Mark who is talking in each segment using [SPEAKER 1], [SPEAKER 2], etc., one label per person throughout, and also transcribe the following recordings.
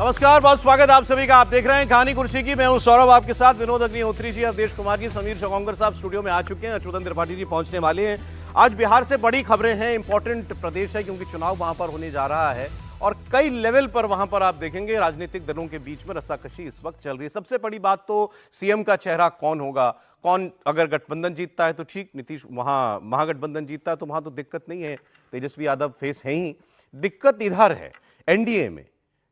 [SPEAKER 1] नमस्कार, बहुत स्वागत आप सभी का। आप देख रहे हैं कहानी कुर्सी की। मैं हूं सौरभ, आपके साथ विनोद अग्निहोत्री जी, अवधेश कुमार जी, समीर चौंगर साहब स्टूडियो में आ चुके हैं। अच्युतन त्रिपाठी जी पहुंचने वाले हैं। आज बिहार से बड़ी खबरें हैं, इंपॉर्टेंट प्रदेश है क्योंकि चुनाव वहां पर होने जा रहा है और कई लेवल पर वहां पर आप देखेंगे राजनीतिक दलों के बीच में रस्साकशी इस वक्त चल रही है। सबसे बड़ी बात तो सीएम का चेहरा कौन होगा, कौन, अगर गठबंधन जीतता है तो ठीक, नीतीश वहां महागठबंधन जीतता है तो वहां तो दिक्कत नहीं है, तेजस्वी यादव फेस है ही। दिक्कत इधर है एनडीए में,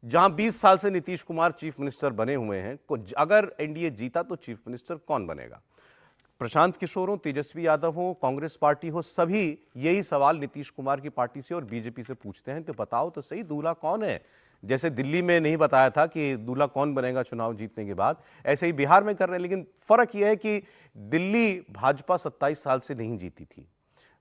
[SPEAKER 1] जहां 20 साल से नीतीश कुमार चीफ मिनिस्टर बने हुए हैं। अगर एनडीए जीता तो चीफ मिनिस्टर कौन बनेगा? प्रशांत किशोर हो, तेजस्वी यादव हो, कांग्रेस पार्टी हो, सभी यही सवाल नीतीश कुमार की पार्टी से और बीजेपी से पूछते हैं। तो बताओ तो सही, दूल्हा कौन है? जैसे दिल्ली में नहीं बताया था कि दूल्हा कौन बनेगा चुनाव जीतने के बाद, ऐसे ही बिहार में कर रहे हैं। लेकिन फर्क यह है कि दिल्ली भाजपा 27 साल से नहीं जीती थी,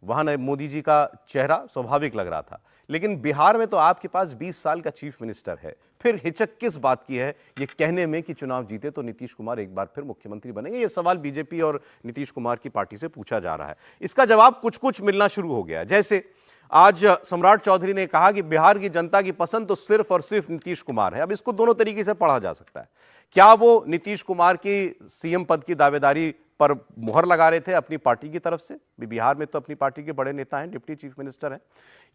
[SPEAKER 1] वहां मोदी जी का चेहरा स्वाभाविक लग रहा था। लेकिन बिहार में तो आपके पास 20 साल का चीफ मिनिस्टर है। फिर हिचक किस बात की है ये कहने में कि चुनाव जीते तो नीतीश कुमार एक बार फिर मुख्यमंत्री बनेंगे? ये सवाल बीजेपी और नीतीश कुमार की पार्टी से पूछा जा रहा है। इसका जवाब कुछ कुछ मिलना शुरू हो गया। जैसे आज सम्राट चौधरी ने कहा कि बिहार की जनता की पसंद तो सिर्फ और सिर्फ नीतीश कुमार है। अब इसको दोनों तरीके से पढ़ा जा सकता है। क्या वो नीतीश कुमार की सीएम पद की दावेदारी पर मुहर लगा रहे थे अपनी पार्टी की तरफ से? बिहार में तो अपनी पार्टी के बड़े नेता हैं, डिप्टी चीफ मिनिस्टर हैं।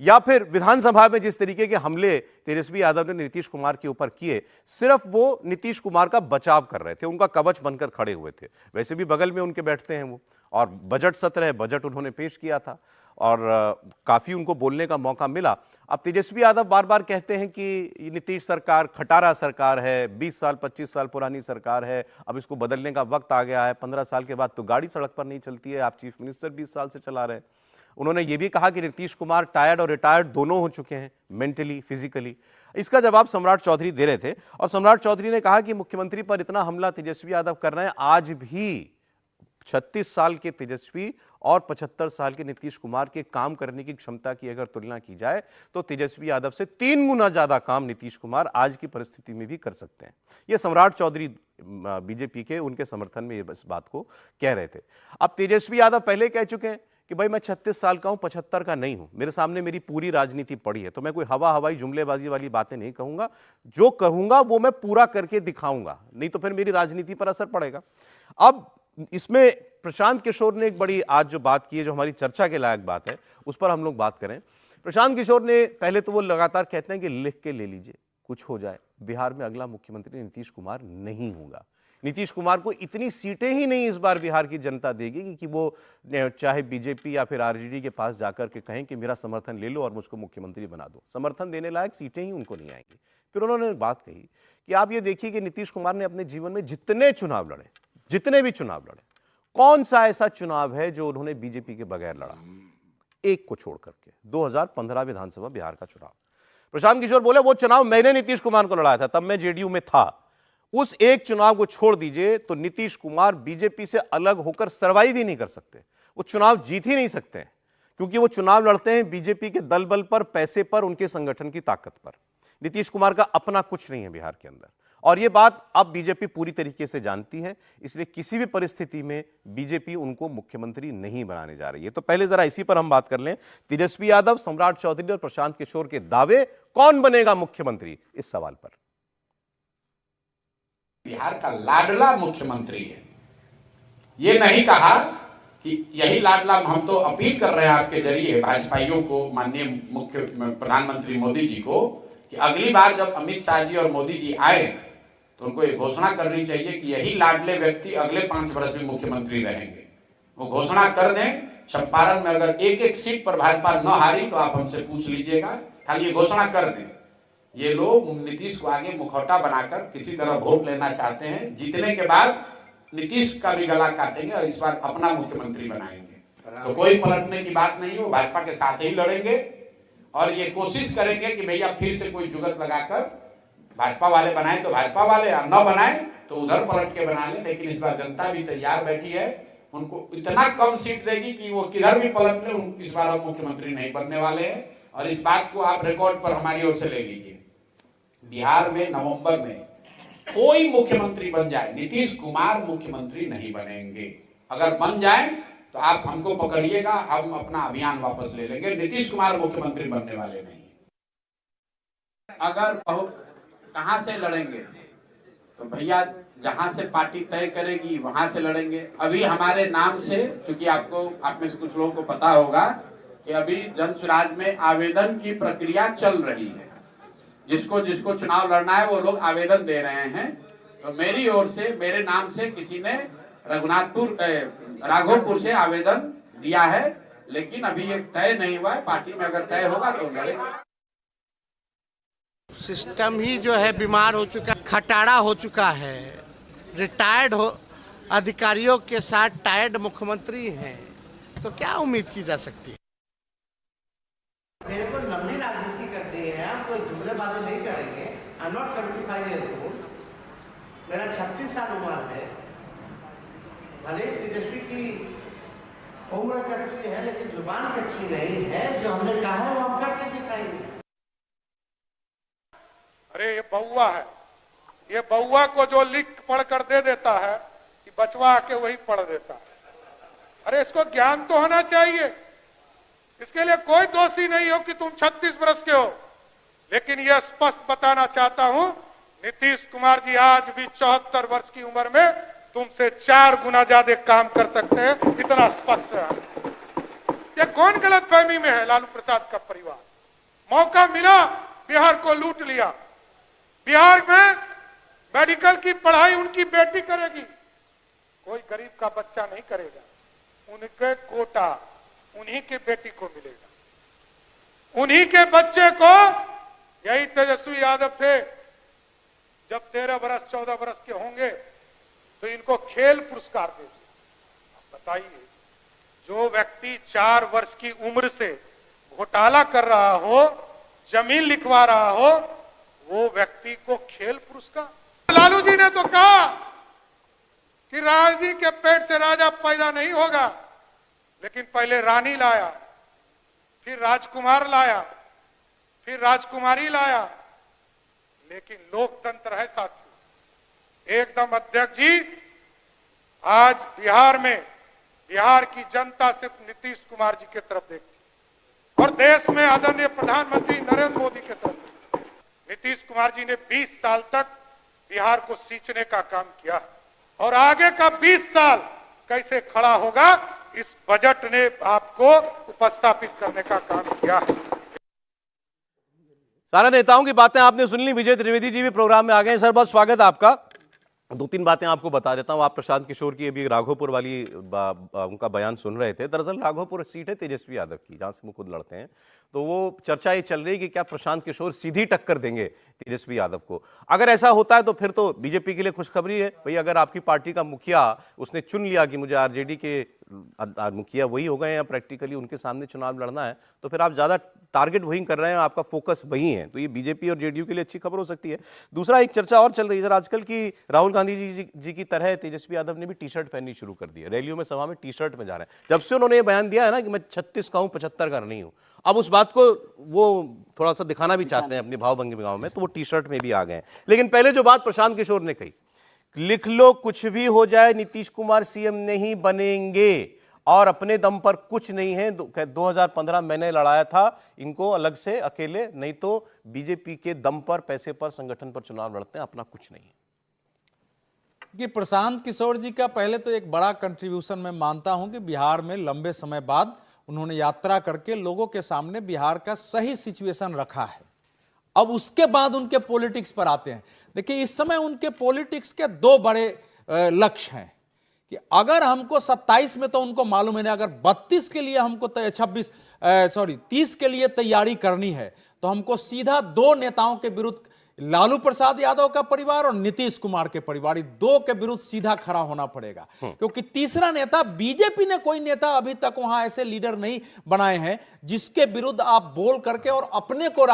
[SPEAKER 1] या फिर विधानसभा में जिस तरीके के हमले तेजस्वी यादव ने नीतीश कुमार के ऊपर किए, सिर्फ वो नीतीश कुमार का बचाव कर रहे थे, उनका कवच बनकर खड़े हुए थे। वैसे भी बगल में उनके बैठते हैं वो, और बजट सत्र है, बजट उन्होंने पेश किया था और काफी उनको बोलने का मौका मिला। अब तेजस्वी यादव बार बार कहते हैं कि नीतीश सरकार खटारा सरकार है, 20 साल 25 साल पुरानी सरकार है, अब इसको बदलने का वक्त आ गया है। 15 साल के बाद तो गाड़ी सड़क पर नहीं चलती है, आप चीफ मिनिस्टर 20 साल से चला रहे हैं। उन्होंने ये भी कहा कि नीतीश कुमार टायर्ड और रिटायर्ड दोनों हो चुके हैं, मेंटली फिजिकली। इसका जवाब सम्राट चौधरी दे रहे थे और सम्राट चौधरी ने कहा कि मुख्यमंत्री पर इतना हमला तेजस्वी यादव कर रहे हैं, आज भी 36 साल के तेजस्वी और 75 साल के नीतीश कुमार के काम करने की क्षमता की अगर तुलना की जाए तो तेजस्वी यादव से 3 गुना ज्यादा काम नीतीश कुमार आज की परिस्थिति में भी कर सकते हैं। यह सम्राट चौधरी बीजेपी के उनके समर्थन में इस बात को कह रहे थे। अब तेजस्वी यादव पहले कह चुके हैं कि भाई मैं 36 साल का हूं, 75 का नहीं हूं, मेरे सामने मेरी पूरी राजनीति पड़ी है, तो मैं कोई हवाई जुमलेबाजी वाली बातें नहीं कहूंगा। जो कहूंगा वो मैं पूरा करके दिखाऊंगा, नहीं तो फिर मेरी राजनीति पर असर पड़ेगा। अब इसमें प्रशांत किशोर ने एक बड़ी आज जो बात की है, जो हमारी चर्चा के लायक बात है, उस पर हम लोग बात करें। प्रशांत किशोर ने पहले तो वो लगातार कहते हैं कि लिख के ले लीजिए, कुछ हो जाए, बिहार में अगला मुख्यमंत्री नीतीश कुमार नहीं होगा। नीतीश कुमार को इतनी सीटें ही नहीं इस बार बिहार की जनता देगी कि वो चाहे बीजेपी या फिर आरजेडी के पास जाकर के कहें कि मेरा समर्थन ले लो और मुझको मुख्यमंत्री बना दो। समर्थन देने लायक सीटें ही उनको नहीं आएंगी। फिर उन्होंने बात कही कि आप ये देखिए कि नीतीश कुमार ने अपने जीवन में जितने चुनाव लड़े, जितने भी चुनाव लड़े, कौन सा ऐसा चुनाव है जो उन्होंने बीजेपी के बगैर लड़ा? एक को छोड़ करके, 2015 विधानसभा बिहार का चुनाव। प्रशांत किशोर बोले वो चुनाव मैंने नीतीश कुमार को लड़ाया था, तब मैं जेडीयू में था। उस एक चुनाव को छोड़ दीजिए तो नीतीश कुमार बीजेपी से अलग होकर सर्वाइव ही नहीं कर सकते, वो चुनाव जीत ही नहीं सकते हैं, क्योंकि वो चुनाव लड़ते हैं बीजेपी के दल बल पर, पैसे पर, उनके संगठन की ताकत पर। नीतीश कुमार का अपना कुछ नहीं है बिहार के अंदर, और यह बात अब बीजेपी पूरी तरीके से जानती है। इसलिए किसी भी परिस्थिति में बीजेपी उनको मुख्यमंत्री नहीं बनाने जा रही है। तो पहले जरा इसी पर हम बात कर लें। तेजस्वी यादव, सम्राट चौधरी और प्रशांत किशोर के दावे, कौन बनेगा मुख्यमंत्री, इस सवाल पर।
[SPEAKER 2] बिहार का लाडला मुख्यमंत्री है, ये नहीं कहा कि यही लाडला। हम तो अपील कर रहे हैं आपके जरिए भाजपाइयों को, माननीय मुख्य प्रधानमंत्री मोदी जी को, कि अगली बार जब अमित शाह जी और मोदी जी आए तो उनको ये घोषणा करनी चाहिए कि यही लाडले व्यक्ति अगले 5 वर्ष में मुख्यमंत्री रहेंगे। वो घोषणा कर दें। चंपारण में अगर एक एक सीट पर भाजपा न हारी तो आप हमसे पूछ लीजिएगा, खाली ये घोषणा कर दें। ये लोग नीतीश को आगे मुखौटा बनाकर किसी तरह वोट लेना चाहते हैं। जीतने के बाद नीतीश का भी गला काटेंगे और इस बार अपना मुख्यमंत्री बनाएंगे। तो कोई पलटने की बात नहीं है, वो भाजपा के साथ ही लड़ेंगे और ये कोशिश करेंगे कि भैया फिर से कोई जुगत लगाकर भाजपा वाले बनाए तो भाजपा वाले, और न बनाए तो उधर पलट के बना ले। लेकिन इस बार जनता भी तैयार बैठी है, उनको इतना कम सीट देगी कि वो किधर भी पलट ले, इस बार मुख्यमंत्री नहीं बनने वाले हैं। और इस बात को आप रिकॉर्ड पर हमारी ओर से ले लीजिए। बिहार में नवंबर में कोई मुख्यमंत्री बन जाए, नीतीश कुमार मुख्यमंत्री नहीं बनेंगे। अगर बन जाए तो आप हमको पकड़िएगा, हम अपना अभियान वापस ले लेंगे। नीतीश कुमार मुख्यमंत्री बनने वाले नहीं। अगर कहां से लड़ेंगे? तो भैया जहां से पार्टी तय करेगी वहां से लड़ेंगे। अभी हमारे नाम से, क्योंकि आपको, आप में से कुछ लोगों को पता होगा कि अभी जन स्वराज में आवेदन की प्रक्रिया चल रही है। जिसको जिसको चुनाव लड़ना है वो लोग आवेदन दे रहे हैं। तो मेरी ओर से, मेरे नाम से किसी ने राघोपुर से आवेदन दिया है, लेकिन अभी ये तय नहीं हुआ है। पार्टी में अगर तय होगा तो लड़ेंगे।
[SPEAKER 3] सिस्टम ही जो है बीमार हो चुका, खटारा हो चुका है। रिटायर्ड हो अधिकारियों के साथ टायर्ड मुख्यमंत्री हैं, तो क्या उम्मीद की जा सकती है? मेरे को लंबी राजनीति करते हैं, हम कोई जुमले बातें नहीं करेंगे। I am not 75 years old, मेरा 36 साल उम्र है। भले तेजस्वी की उम्र अच्छी है, लेकिन जुबान अच्छी नहीं है। जो हमने कहा है वो हम करके दिखाएंगे।
[SPEAKER 4] अरे ये बउआ है, ये बउआ को जो लिख पढ़ कर दे देता है कि बचवा आके वही पढ़ देता है। अरे इसको ज्ञान तो होना चाहिए। इसके लिए कोई दोषी नहीं हो कि तुम 36 वर्ष के हो, लेकिन यह स्पष्ट बताना चाहता हूं, नीतीश कुमार जी आज भी 74 वर्ष की उम्र में तुमसे 4 गुना ज्यादा काम कर सकते हैं, इतना स्पष्ट है। ये कौन गलतफहमी में है? लालू प्रसाद का परिवार मौका मिला, बिहार को लूट लिया। बिहार में मेडिकल की पढ़ाई उनकी बेटी करेगी, कोई गरीब का बच्चा नहीं करेगा। उनके कोटा उन्हीं के बेटी को मिलेगा, उन्हीं के बच्चे को। यही तेजस्वी यादव थे, जब 13 वर्ष 14 वर्ष के होंगे तो इनको खेल पुरस्कार दे दिया। बताइए, जो व्यक्ति 4 वर्ष की उम्र से घोटाला कर रहा हो, जमीन लिखवा रहा हो, वो व्यक्ति को खेल पुरस्कार। लालू जी ने तो कहा कि राज जी के पेट से राजा पैदा नहीं होगा, लेकिन पहले रानी लाया, फिर राजकुमार लाया, फिर राजकुमारी लाया। लेकिन लोकतंत्र है साथियों। एकदम अध्यक्ष जी, आज बिहार में, बिहार की जनता सिर्फ नीतीश कुमार जी की तरफ देखती और देश में आदरणीय प्रधानमंत्री नरेंद्र मोदी की तरफ। नीतीश कुमार जी ने 20 साल तक बिहार को सींचने का काम किया और आगे का 20 साल कैसे खड़ा होगा, इस बजट ने आपको उपस्थापित करने का काम किया है।
[SPEAKER 1] सारे नेताओं की बातें आपने सुन ली। विजय त्रिवेदी जी भी प्रोग्राम में आ गए। सर, बहुत स्वागत है आपका। 2-3 बातें आपको बता देता हूं। आप प्रशांत किशोर की अभी राघोपुर वाली उनका बयान सुन रहे थे। दरअसल राघोपुर सीट है तेजस्वी यादव की, जहां से वो खुद लड़ते हैं। तो वो चर्चा ये चल रही है कि क्या प्रशांत किशोर सीधी टक्कर देंगे तेजस्वी यादव को। अगर ऐसा होता है तो फिर तो बीजेपी के लिए खुशखबरी है। भाई, अगर आपकी पार्टी का मुखिया उसने चुन लिया कि मुझे आरजेडी के मुखिया वही हो गए हैं, प्रैक्टिकली उनके सामने चुनाव लड़ना है, तो फिर आप ज्यादा टारगेट वही कर रहे हैं, आपका फोकस वही है। तो ये बीजेपी और जेडीयू के लिए अच्छी खबर हो सकती है। दूसरा, एक चर्चा और चल रही है सर आजकल की, राहुल गांधी जी की तरह तेजस्वी यादव ने भी टी शर्ट पहननी शुरू कर दी है। रैलियों में, सभा में टी शर्ट में जा रहे हैं। जब से उन्होंने ये बयान दिया है ना कि मैं 36 का हूं, 75 का नहीं हूं, अब उस बात को वो थोड़ा सा दिखाना भी चाहते हैं अपनी भावभंगी गांव में, तो वो टी शर्ट में भी आ गए हैं। लेकिन पहले जो बात प्रशांत किशोर ने कही, लिख लो कुछ भी हो जाए नीतीश कुमार सीएम नहीं बनेंगे और अपने दम पर कुछ नहीं है। 2015 मैंने लड़ाया था इनको अलग से अकेले, नहीं तो बीजेपी के दम पर, पैसे पर, संगठन पर चुनाव लड़ते हैं, अपना कुछ नहीं है।
[SPEAKER 5] कि प्रशांत किशोर जी का पहले तो एक बड़ा कंट्रीब्यूशन मैं मानता हूं कि बिहार में लंबे समय बाद उन्होंने यात्रा करके लोगों के सामने बिहार का सही सिचुएशन रखा है। अब उसके बाद उनके पॉलिटिक्स पर आते हैं। देखिए, इस समय उनके पॉलिटिक्स के 2 बड़े लक्ष्य हैं कि अगर हमको 27 में तो उनको मालूम है ना, अगर 32 के लिए हमको 30 के लिए तैयारी करनी है तो हमको सीधा 2 नेताओं के विरुद्ध, लालू प्रसाद यादव का परिवार और नीतीश कुमार के परिवार, 2 के विरुद्ध सीधा खड़ा होना पड़ेगा। क्योंकि तीसरा नेता, बीजेपी ने कोई नेता अभी तक वहां ऐसे लीडर नहीं बनाए हैं जिसके विरुद्ध आप बोल करके और अपने को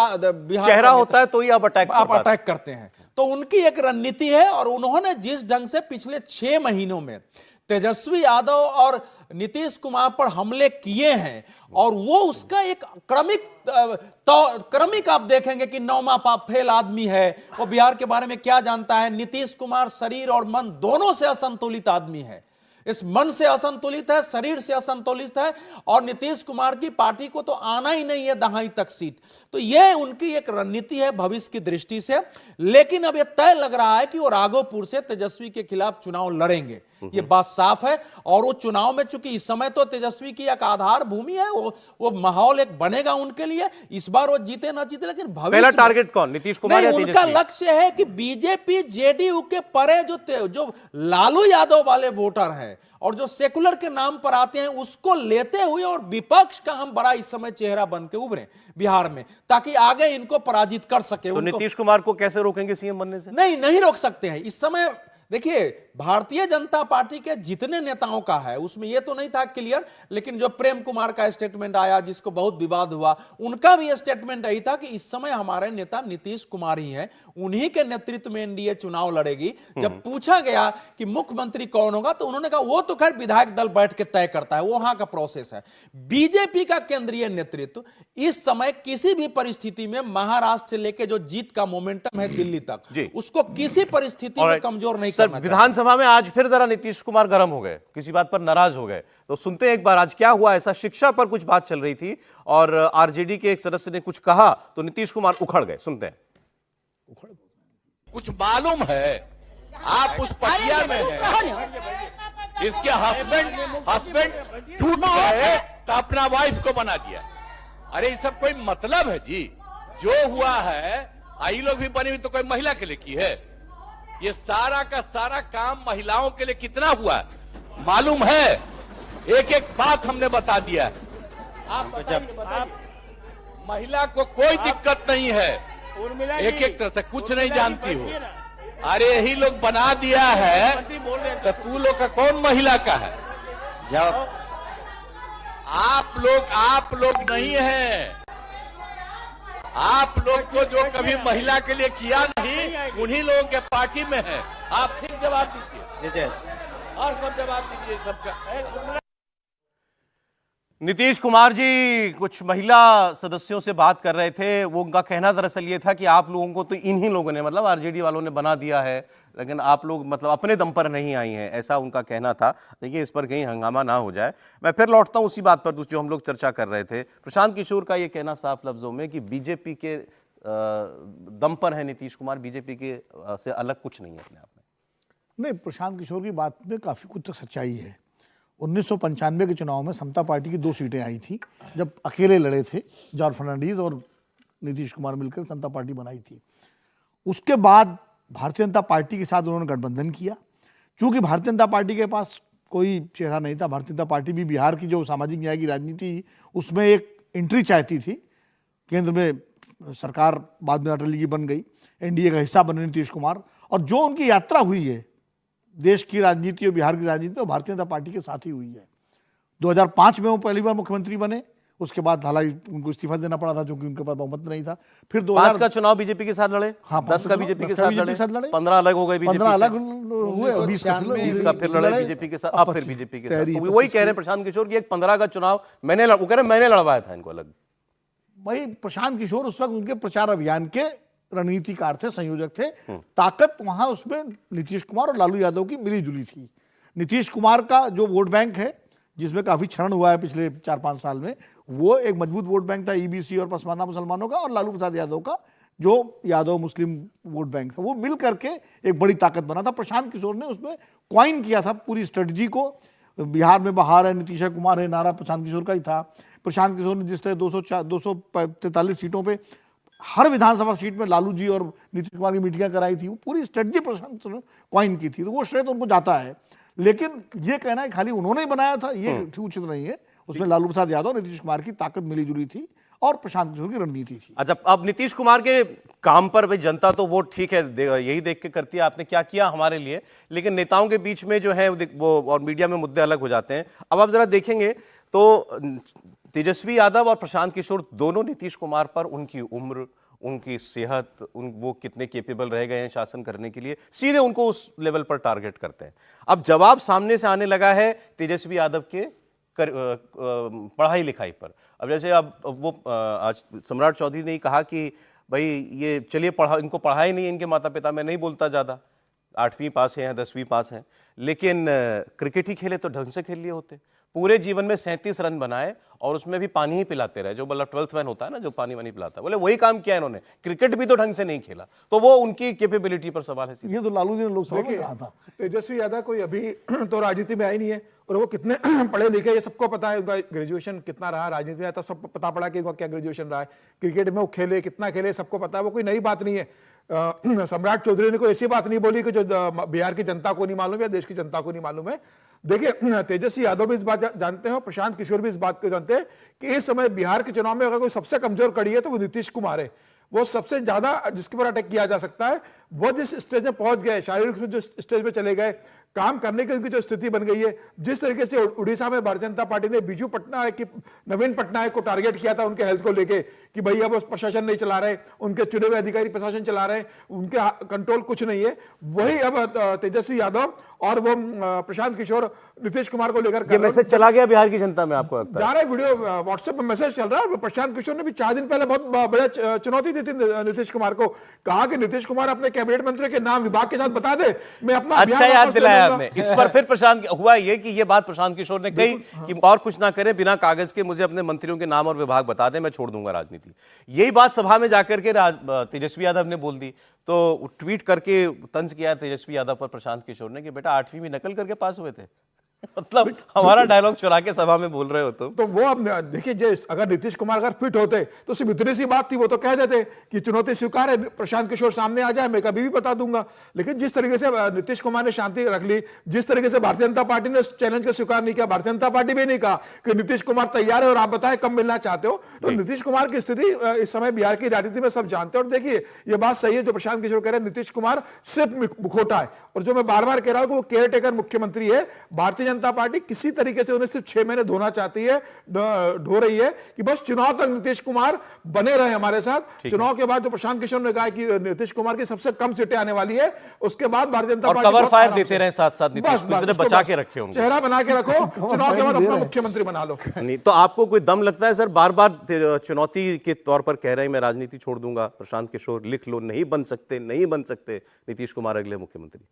[SPEAKER 5] बिहार
[SPEAKER 1] चेहरा होता है तो ही आप अटैक
[SPEAKER 5] करते हैं। तो उनकी एक रणनीति है और उन्होंने जिस ढंग से पिछले 6 महीनों में तेजस्वी यादव और नीतीश कुमार पर हमले किए हैं, और वो उसका एक क्रमिक आप देखेंगे कि 9वां फेल आदमी है, वो बिहार के बारे में क्या जानता है। नीतीश कुमार शरीर और मन दोनों से असंतुलित आदमी है। इस मन से असंतुलित है, शरीर से असंतुलित है, और नीतीश कुमार की पार्टी को तो आना ही नहीं है दहाई तक सीट। तो यह उनकी एक रणनीति है भविष्य की दृष्टि से। लेकिन अब यह तय लग रहा है कि वो राघोपुर से तेजस्वी के खिलाफ चुनाव लड़ेंगे, ये बात साफ है। और वो चुनाव में चूंकि इस समय तो तेजस्वी की एक आधार भूमि है, वो माहौल एक बनेगा उनके लिए। इस बार वो जीते ना जीते, लेकिन भविष्य
[SPEAKER 1] पहला टारगेट कौन, नीतीश कुमार या
[SPEAKER 5] उनका
[SPEAKER 1] तेजस्वी?
[SPEAKER 5] लक्ष्य है कि बीजेपी जेडीयू के परे जो लालू यादव वाले वोटर हैं और जो सेकुलर के नाम पर आते हैं, उसको लेते हुए और विपक्ष का हम बड़ा इस समय चेहरा बन के उभरे बिहार में, ताकि आगे इनको पराजित कर सके।
[SPEAKER 1] तो नीतीश कुमार को कैसे रोकेंगे सीएम बनने से?
[SPEAKER 5] नहीं रोक सकते हैं इस समय। देखिए, भारतीय जनता पार्टी के जितने नेताओं का है उसमें यह तो नहीं था क्लियर, लेकिन जो प्रेम कुमार का स्टेटमेंट आया जिसको बहुत विवाद हुआ, उनका भी स्टेटमेंट यही था कि इस समय हमारे नेता नीतीश कुमार ही हैं, उन्हीं के नेतृत्व में एनडीए चुनाव लड़ेगी। जब पूछा गया कि मुख्यमंत्री कौन होगा, तो उन्होंने कहा वो तो खैर विधायक दल बैठ के तय करता है, वो वहां का प्रोसेस है। बीजेपी का केंद्रीय नेतृत्व इस समय किसी भी परिस्थिति में महाराष्ट्र से लेकर जो जीत का मोमेंटम है दिल्ली तक, उसको किसी परिस्थिति में कमजोर नहीं
[SPEAKER 1] सर, विधानसभा में आज फिर जरा नीतीश कुमार गर्म हो गए, किसी बात पर नाराज हो गए। तो सुनते हैं एक बार आज क्या हुआ। ऐसा शिक्षा पर कुछ बात चल रही थी और आरजेडी के एक सदस्य ने कुछ कहा तो नीतीश कुमार उखड़ गए। सुनते हैं।
[SPEAKER 6] कुछ मालूम है आप उस पटिया में हैं, इसके हस्बैंड टूट गए तो अपना वाइफ को बना दिया। अरे ये सब कोई मतलब है जी? जो हुआ है, आई लोग भी बनी हुई तो कोई महिला के लिए की है? ये सारा का सारा काम महिलाओं के लिए कितना हुआ मालूम है? एक एक बात हमने बता दिया। आप महिला को कोई दिक्कत नहीं है, एक एक तरह से कुछ नहीं जानती हो। अरे यही लोग बना दिया है तो तू लोग का कौन महिला का है? जब आप लोग नहीं हैं, आप लोग को जो कभी महिला के लिए किया नहीं, उन्हीं लोगों के पार्टी में है। आप ठीक जवाब दीजिए और सब जवाब दीजिए सबका।
[SPEAKER 1] नीतीश कुमार जी कुछ महिला सदस्यों से बात कर रहे थे। वो उनका कहना दरअसल ये था कि आप लोगों को तो इन्हीं लोगों ने, मतलब आरजेडी वालों ने बना दिया है, लेकिन आप लोग मतलब अपने दम पर नहीं आई हैं, ऐसा उनका कहना था। देखिए, इस पर कहीं हंगामा ना हो जाए। मैं फिर लौटता हूं उसी बात पर जो हम लोग चर्चा कर रहे थे। प्रशांत किशोर का ये कहना साफ लफ्जों में कि बीजेपी के दम पर है नीतीश कुमार, बीजेपी के से अलग कुछ नहीं है अपने आप में।
[SPEAKER 7] नहीं, प्रशांत किशोर की बात में काफ़ी कुछ तक सच्चाई है। 1995 के चुनाव में समता पार्टी की 2 सीटें आई थी, जब अकेले लड़े थे जॉर्ज फर्नांडीज और नीतीश कुमार मिलकर समता पार्टी बनाई थी। उसके बाद भारतीय जनता पार्टी के साथ उन्होंने गठबंधन किया। चूंकि भारतीय जनता पार्टी के पास कोई चेहरा नहीं था, भारतीय जनता पार्टी भी बिहार की जो सामाजिक न्याय की राजनीति, उसमें एक एंट्री चाहती थी। केंद्र में सरकार बाद में अटल जी की बन गई, एनडीए का हिस्सा बने नीतीश कुमार, और जो उनकी यात्रा हुई है देश की राजनीति और बिहार की राजनीति में, भारतीय जनता पार्टी के साथ ही हुई है। 2005 में वो पहली बार मुख्यमंत्री बने, उसके बाद हालांकि उनको इस्तीफा देना पड़ा था क्योंकि उनके पास बहुमत नहीं था। फिर
[SPEAKER 1] 5 का चुनाव बीजेपी के साथ लड़े,
[SPEAKER 7] हाँ,
[SPEAKER 1] 10 का बीजेपी के साथ लड़े, 15 अलग हो गए,
[SPEAKER 7] 15 अलग हुए,
[SPEAKER 1] 20 का फिर लड़े बीजेपी के साथ, अब फिर बीजेपी के साथ। वही कह रहे हैं प्रशांत किशोर की, एक 15 का चुनाव मैंने लड़वाया था इनको अलग।
[SPEAKER 7] भाई, प्रशांत किशोर उस वक्त उनके प्रचार अभियान के रणनीतिकार थे, संयोजक थे। ताकत वहां उसमें नीतीश कुमार और लालू यादव की मिली जुली थी। नीतीश कुमार का जो वोट बैंक है, जिसमें काफी क्षरण हुआ है पिछले 4-5 साल में, वो एक मजबूत वोट बैंक था ईबीसी और पसमानदा मुसलमानों का, और लालू प्रसाद यादव का जो यादव मुस्लिम वोट बैंक था, वो मिल करके एक बड़ी ताकत बना था। प्रशांत किशोर ने उसमें क्वाइन किया था पूरी स्ट्रेटजी को। बिहार में बहार है, नीतीश कुमार है, नारा प्रशांत किशोर का ही था। प्रशांत किशोर ने जिस तरह 243 सीटों पे हर विधानसभा सीट में लालू जी और नीतीश कुमार की मीटिंगें कराई थी, वो पूरी स्ट्रेटजी प्रशांत ने क्वाइन की थी, तो वो श्रेय तो उनको जाता है। लेकिन ये कहना है खाली उन्होंने ही बनाया था, ये उचित नहीं है। उसमें लालू प्रसाद यादव, नीतीश कुमार की ताकत मिली जुली थी और प्रशांत किशोर की रणनीति थी।
[SPEAKER 1] अच्छा, अब नीतीश कुमार के काम पर भाई जनता तो वोट ठीक है यही देख के करती है, आपने क्या किया हमारे लिए, लेकिन नेताओं के बीच में जो है वो और मीडिया में मुद्दे अलग हो जाते हैं। अब आप जरा देखेंगे तो तेजस्वी यादव और प्रशांत किशोर दोनों नीतीश कुमार पर उनकी उम्र, उनकी सेहत, वो कितने केपेबल रह गए हैं शासन करने के लिए, सीधे उनको उस लेवल पर टारगेट करते हैं। अब जवाब सामने से आने लगा है तेजस्वी यादव के पढ़ाई लिखाई पर। अब जैसे अब वो आज सम्राट चौधरी ने कहा कि भाई ये चलिए इनको पढ़ाई नहीं, इनके माता पिता, मैं नहीं बोलता ज़्यादा, 8वीं पास हैं या 10वीं पास हैं, लेकिन क्रिकेट ही खेले तो ढंग से खेल लिए होते। पूरे जीवन में 37 रन बनाए और उसमें भी पानी ही पिलाते रहे, जो मतलब 12th मैन होता है ना, जो पानी वानी पिलाता है, बोले वही काम किया इन्होंने। क्रिकेट भी तो ढंग से नहीं खेला, तो वो उनकी कैपेबिलिटी पर सवाल है।
[SPEAKER 7] ये तो लालू जी ने लोकसभा में कहा था।
[SPEAKER 8] तेजस्वी यादव कोई अभी तो राजनीति में आई नहीं है, और वो कितने पढ़े लिखे ये सबको पता है, उनका ग्रेजुएशन कितना रहा राजनीति में, तो सब पता पड़ा कि उनका क्या ग्रेजुएशन रहा है, क्रिकेट में वो खेले कितना खेले सबको पता है, वो कोई नई बात नहीं है। सम्राट चौधरी ने कोई ऐसी बात नहीं बोली कि जो बिहार की जनता को नहीं मालूम या देश की जनता को नहीं मालूम है। देखिए, तेजस्वी यादव भी इस बात जानते हैं और प्रशांत किशोर भी इस बात को जानते हैं कि इस समय बिहार के चुनाव में अगर कोई सबसे कमजोर कड़ी है तो वो नीतीश कुमार है। वो सबसे ज्यादा जिसके पर अटैक किया जा सकता है, वो जिस स्टेज में पहुंच गए, शारीरिक जो स्टेज में चले गए, काम करने की उनकी जो स्थिति बन गई है, जिस तरीके से उड़ीसा में भारतीय जनता पार्टी ने बीजू पटनायक की नवीन पटनायक को टारगेट किया था उनके हेल्थ को लेके कि भाई अब वो प्रशासन नहीं चला रहे, उनके चुने हुए अधिकारी प्रशासन चला रहे, उनके कंट्रोल कुछ नहीं है, वही अब तेजस्वी यादव और वो प्रशांत किशोर नीतीश कुमार को लेकर
[SPEAKER 1] मैसेज चला गया बिहार की जनता में, आपको लगता है?
[SPEAKER 8] जा रहा है वीडियो व्हाट्सएप में मैसेज चल रहा है। प्रशांत किशोर ने भी 4 दिन पहले बहुत बड़ा चुनौती दी थी नीतीश कुमार को, कहा कि नीतीश कुमार अपने कैबिनेट मंत्री के नाम विभाग के साथ बता दे, मैं अपना
[SPEAKER 1] अच्छा याद दिलाया आपने। इस पर फिर प्रशांत हुआ ये कि ये बात प्रशांत किशोर ने कही कि और कुछ ना करे, बिना कागज के मुझे अपने मंत्रियों के नाम और विभाग बता दे, मैं छोड़ दूंगा राजनीति। यही बात सभा में जाकर के तेजस्वी यादव ने बोल दी, तो ट्वीट करके तंज किया तेजस्वी यादव पर प्रशांत किशोर ने कि बेटा 8वीं में नकल करके पास हुए थे। मतलब हमारा डायलॉग चुरा के सभा में बोल रहे हो तुम।
[SPEAKER 8] तो वो अब देखिए, अगर नीतीश कुमार अगर फिट होते तो सिर्फ इतनी सी बात थी, वो तो कह देते कि चुनौती स्वीकार है, प्रशांत किशोर सामने आ जाए, मैं कभी भी बता दूंगा। लेकिन जिस तरीके से नीतीश कुमार ने शांति रख ली, जिस तरीके से भारतीय जनता पार्टी ने चैलेंज को स्वीकार नहीं किया, भारतीय जनता पार्टी भी नहीं कहा कि नीतीश कुमार तैयार है और आप बताएं कब मिलना चाहते हो, तो नीतीश कुमार की स्थिति इस समय बिहार की राजनीति में सब जानते हैं। और देखिए, ये बात सही है जो प्रशांत किशोर कह रहे हैं, नीतीश कुमार सिर्फ मुखौटा है, और जो मैं बार बार कह रहा हूं कि वो केयर टेकर मुख्यमंत्री है। भारतीय जनता पार्टी किसी तरीके से उन्हें सिर्फ 6 महीने धोना चाहती है, ढो रही है कि बस चुनाव तक नीतीश कुमार बने रहे हमारे साथ। चुनाव के बाद जो प्रशांत किशोर ने कहा कि नीतीश कुमार की सबसे कम सीटें आने वाली है, उसके बाद Bharatiya Janata party
[SPEAKER 1] cover fire देते रहे साथ साथ, नीतीश कुमार बचा के रखे होंगे,
[SPEAKER 8] चेहरा बना के रखो, चुनाव के बाद अपना मुख्यमंत्री बना लो।
[SPEAKER 1] नहीं तो आपको कोई दम लगता है सर? बार बार चुनौती के तौर पर कह रहे हैं मैं राजनीति छोड़ दूंगा प्रशांत किशोर, लिख लो, नहीं बन सकते, नहीं बन सकते नीतीश कुमार अगले मुख्यमंत्री।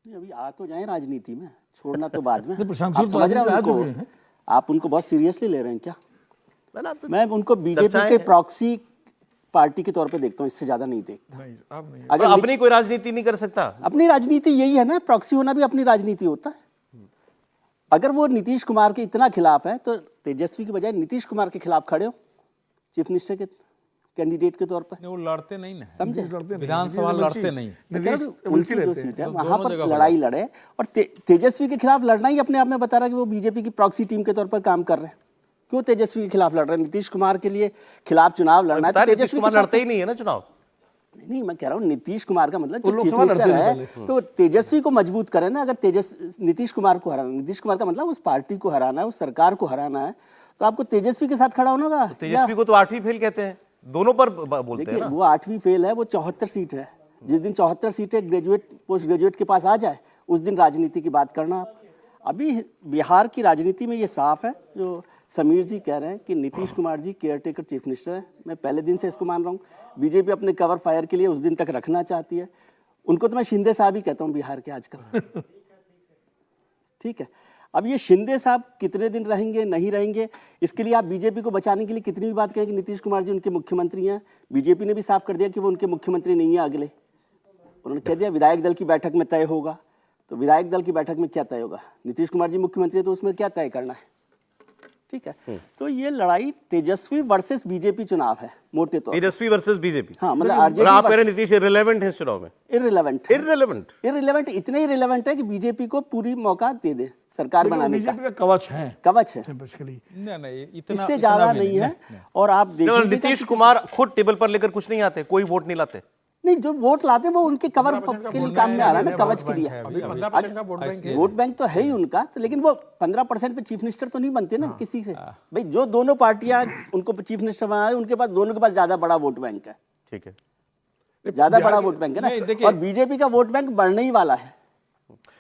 [SPEAKER 9] अभी आ तो जाए राजनीति में, छोड़ना तो बाद में।
[SPEAKER 7] प्रशांत
[SPEAKER 9] आप समझ रहे हैं
[SPEAKER 7] किशोर
[SPEAKER 9] उनको? आप उनको बहुत सीरियसली ले रहे हैं क्या? मैं उनको बीजेपी के प्रॉक्सी पार्टी के तौर पे देखता हूँ, इससे ज्यादा नहीं देखता।
[SPEAKER 1] अगर अपनी कोई राजनीति नहीं कर सकता?
[SPEAKER 9] अपनी राजनीति यही है ना, प्रॉक्सी होना भी अपनी राजनीति होता है। अगर वो नीतीश कुमार के इतना खिलाफ है तो तेजस्वी की बजाय नीतीश कुमार के खिलाफ खड़े हो चीफ मिनिस्टर के कैंडिडेट के तौर पर।
[SPEAKER 5] वो लड़ते नहीं ना,
[SPEAKER 9] समझे?
[SPEAKER 5] विधानसभा लड़ते नहीं,
[SPEAKER 9] उनकी जो सीट है वहां पर लड़ाई लड़े, और तेजस्वी के खिलाफ लड़ना ही अपने आप में बता रहा है कि वो बीजेपी की प्रॉक्सी टीम के तौर पर काम कर रहे हैं। क्यों तेजस्वी के खिलाफ लड़ रहे हैं? नीतीश कुमार के लिए खिलाफ चुनाव लड़ना है तो
[SPEAKER 1] तेजस्वी कुमार लड़ते ही नहीं है ना चुनाव।
[SPEAKER 9] नहीं, मैं कह रहा हूँ नीतीश कुमार का मतलब जो चीफ मिनिस्टर है तो तेजस्वी को मजबूत करें ना। अगर नीतीश कुमार को हराना, नीतीश कुमार का मतलब उस पार्टी को हराना है, उस सरकार को हराना है, तो आपको तेजस्वी के साथ खड़ा होना होगा।
[SPEAKER 1] तेजस्वी को तो 8वीं फेल कहते हैं, दोनों पर बोलते हैं ना।
[SPEAKER 9] वो 8वीं फेल है, वो 74 सीट है। जिस दिन 74 सीटें ग्रेजुएट पोस्ट ग्रेजुएट के पास आ जाए उस दिन राजनीति की बात करना आप। अभी बिहार की राजनीति में ये साफ है जो समीर जी कह रहे हैं कि Nitish Kumar ji care taker chief minister है। मैं पहले दिन से इसको मान रहा हूँ। बीजेपी अपने कवर फायर के लिए उस दिन तक रखना चाहती है। उनको तो मैं शिंदे साहब ही कहता हूँ बिहार के आजकल। ठीक है, अब ये शिंदे साहब कितने दिन रहेंगे नहीं रहेंगे, इसके लिए आप बीजेपी को बचाने के लिए कितनी भी बात कहें कि नीतीश कुमार जी उनके मुख्यमंत्री हैं। बीजेपी ने भी साफ कर दिया कि वो उनके मुख्यमंत्री नहीं है अगले। उन्होंने कह दिया विधायक दल की बैठक में तय होगा। तो विधायक दल की बैठक में क्या तय होगा? नीतीश कुमार जी मुख्यमंत्री है तो उसमें क्या तय करना है? ठीक है, तो ये लड़ाई तेजस्वी वर्सेस बीजेपी चुनाव है मोटे तौर।
[SPEAKER 1] तेजस्वी वर्सेस बीजेपी।
[SPEAKER 9] हाँ, मतलब आरजेडी।
[SPEAKER 1] आप कह रहे नीतीश इररिलेवेंट है इस चुनाव में?
[SPEAKER 9] इररिलेवेंट, इररिलेवेंट इतने इररिलेवेंट है कि बीजेपी को पूरी मौका दे दे सरकार बनाने का।
[SPEAKER 7] कवच है,
[SPEAKER 9] कवच है,
[SPEAKER 5] नहीं
[SPEAKER 9] इससे ज्यादा नहीं है। और आप देखिए
[SPEAKER 1] नीतीश कुमार खुद टेबल पर लेकर कुछ नहीं आते, कोई वोट नहीं लाते।
[SPEAKER 9] नहीं, जो वोट लाते वो उनके कवर के लिए काम में आ रहा है ना, कवच के लिए। वोट बैंक तो है ही उनका, तो लेकिन वो 15% पे चीफ मिनिस्टर तो नहीं बनते ना किसी से। भाई जो दोनों पार्टियां उनको चीफ मिनिस्टर बना रही, उनके पास दोनों के पास ज्यादा बड़ा वोट बैंक है।
[SPEAKER 1] ठीक है,
[SPEAKER 9] ज्यादा बड़ा वोट बैंक है ना, और बीजेपी का वोट बैंक बढ़ने ही वाला है।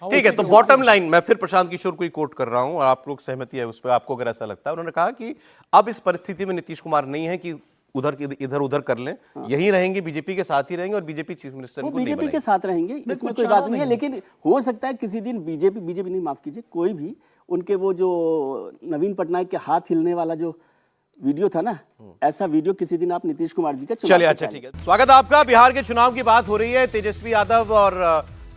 [SPEAKER 1] ठीक है, तो बॉटम लाइन मैं फिर प्रशांत किशोर को ही कोट कर रहा हूं और आप लोग सहमति है उस पर, आपको अगर ऐसा लगता है। उन्होंने कहा कि अब इस परिस्थिति में नीतीश कुमार नहीं है कि उधर इधर उधर कर लें, यही रहेंगे, बीजेपी के साथ ही रहेंगे और बीजेपी चीफ मिनिस्टर
[SPEAKER 9] वो
[SPEAKER 1] को नहीं
[SPEAKER 9] बीजेपी के
[SPEAKER 1] बनाएंगे।
[SPEAKER 9] साथ रहेंगे, इसमें कोई बात नहीं है। लेकिन हो सकता है किसी दिन बीजेपी नहीं, माफ कीजिए, कोई भी उनके वो जो नवीन पटनायक के हाथ हिलने वाला जो वीडियो था ना, ऐसा वीडियो किसी दिन आप नीतीश कुमार जी का
[SPEAKER 1] चलिए, अच्छा ठीक है, स्वागत है आपका। बिहार के चुनाव की बात हो रही है। तेजस्वी यादव और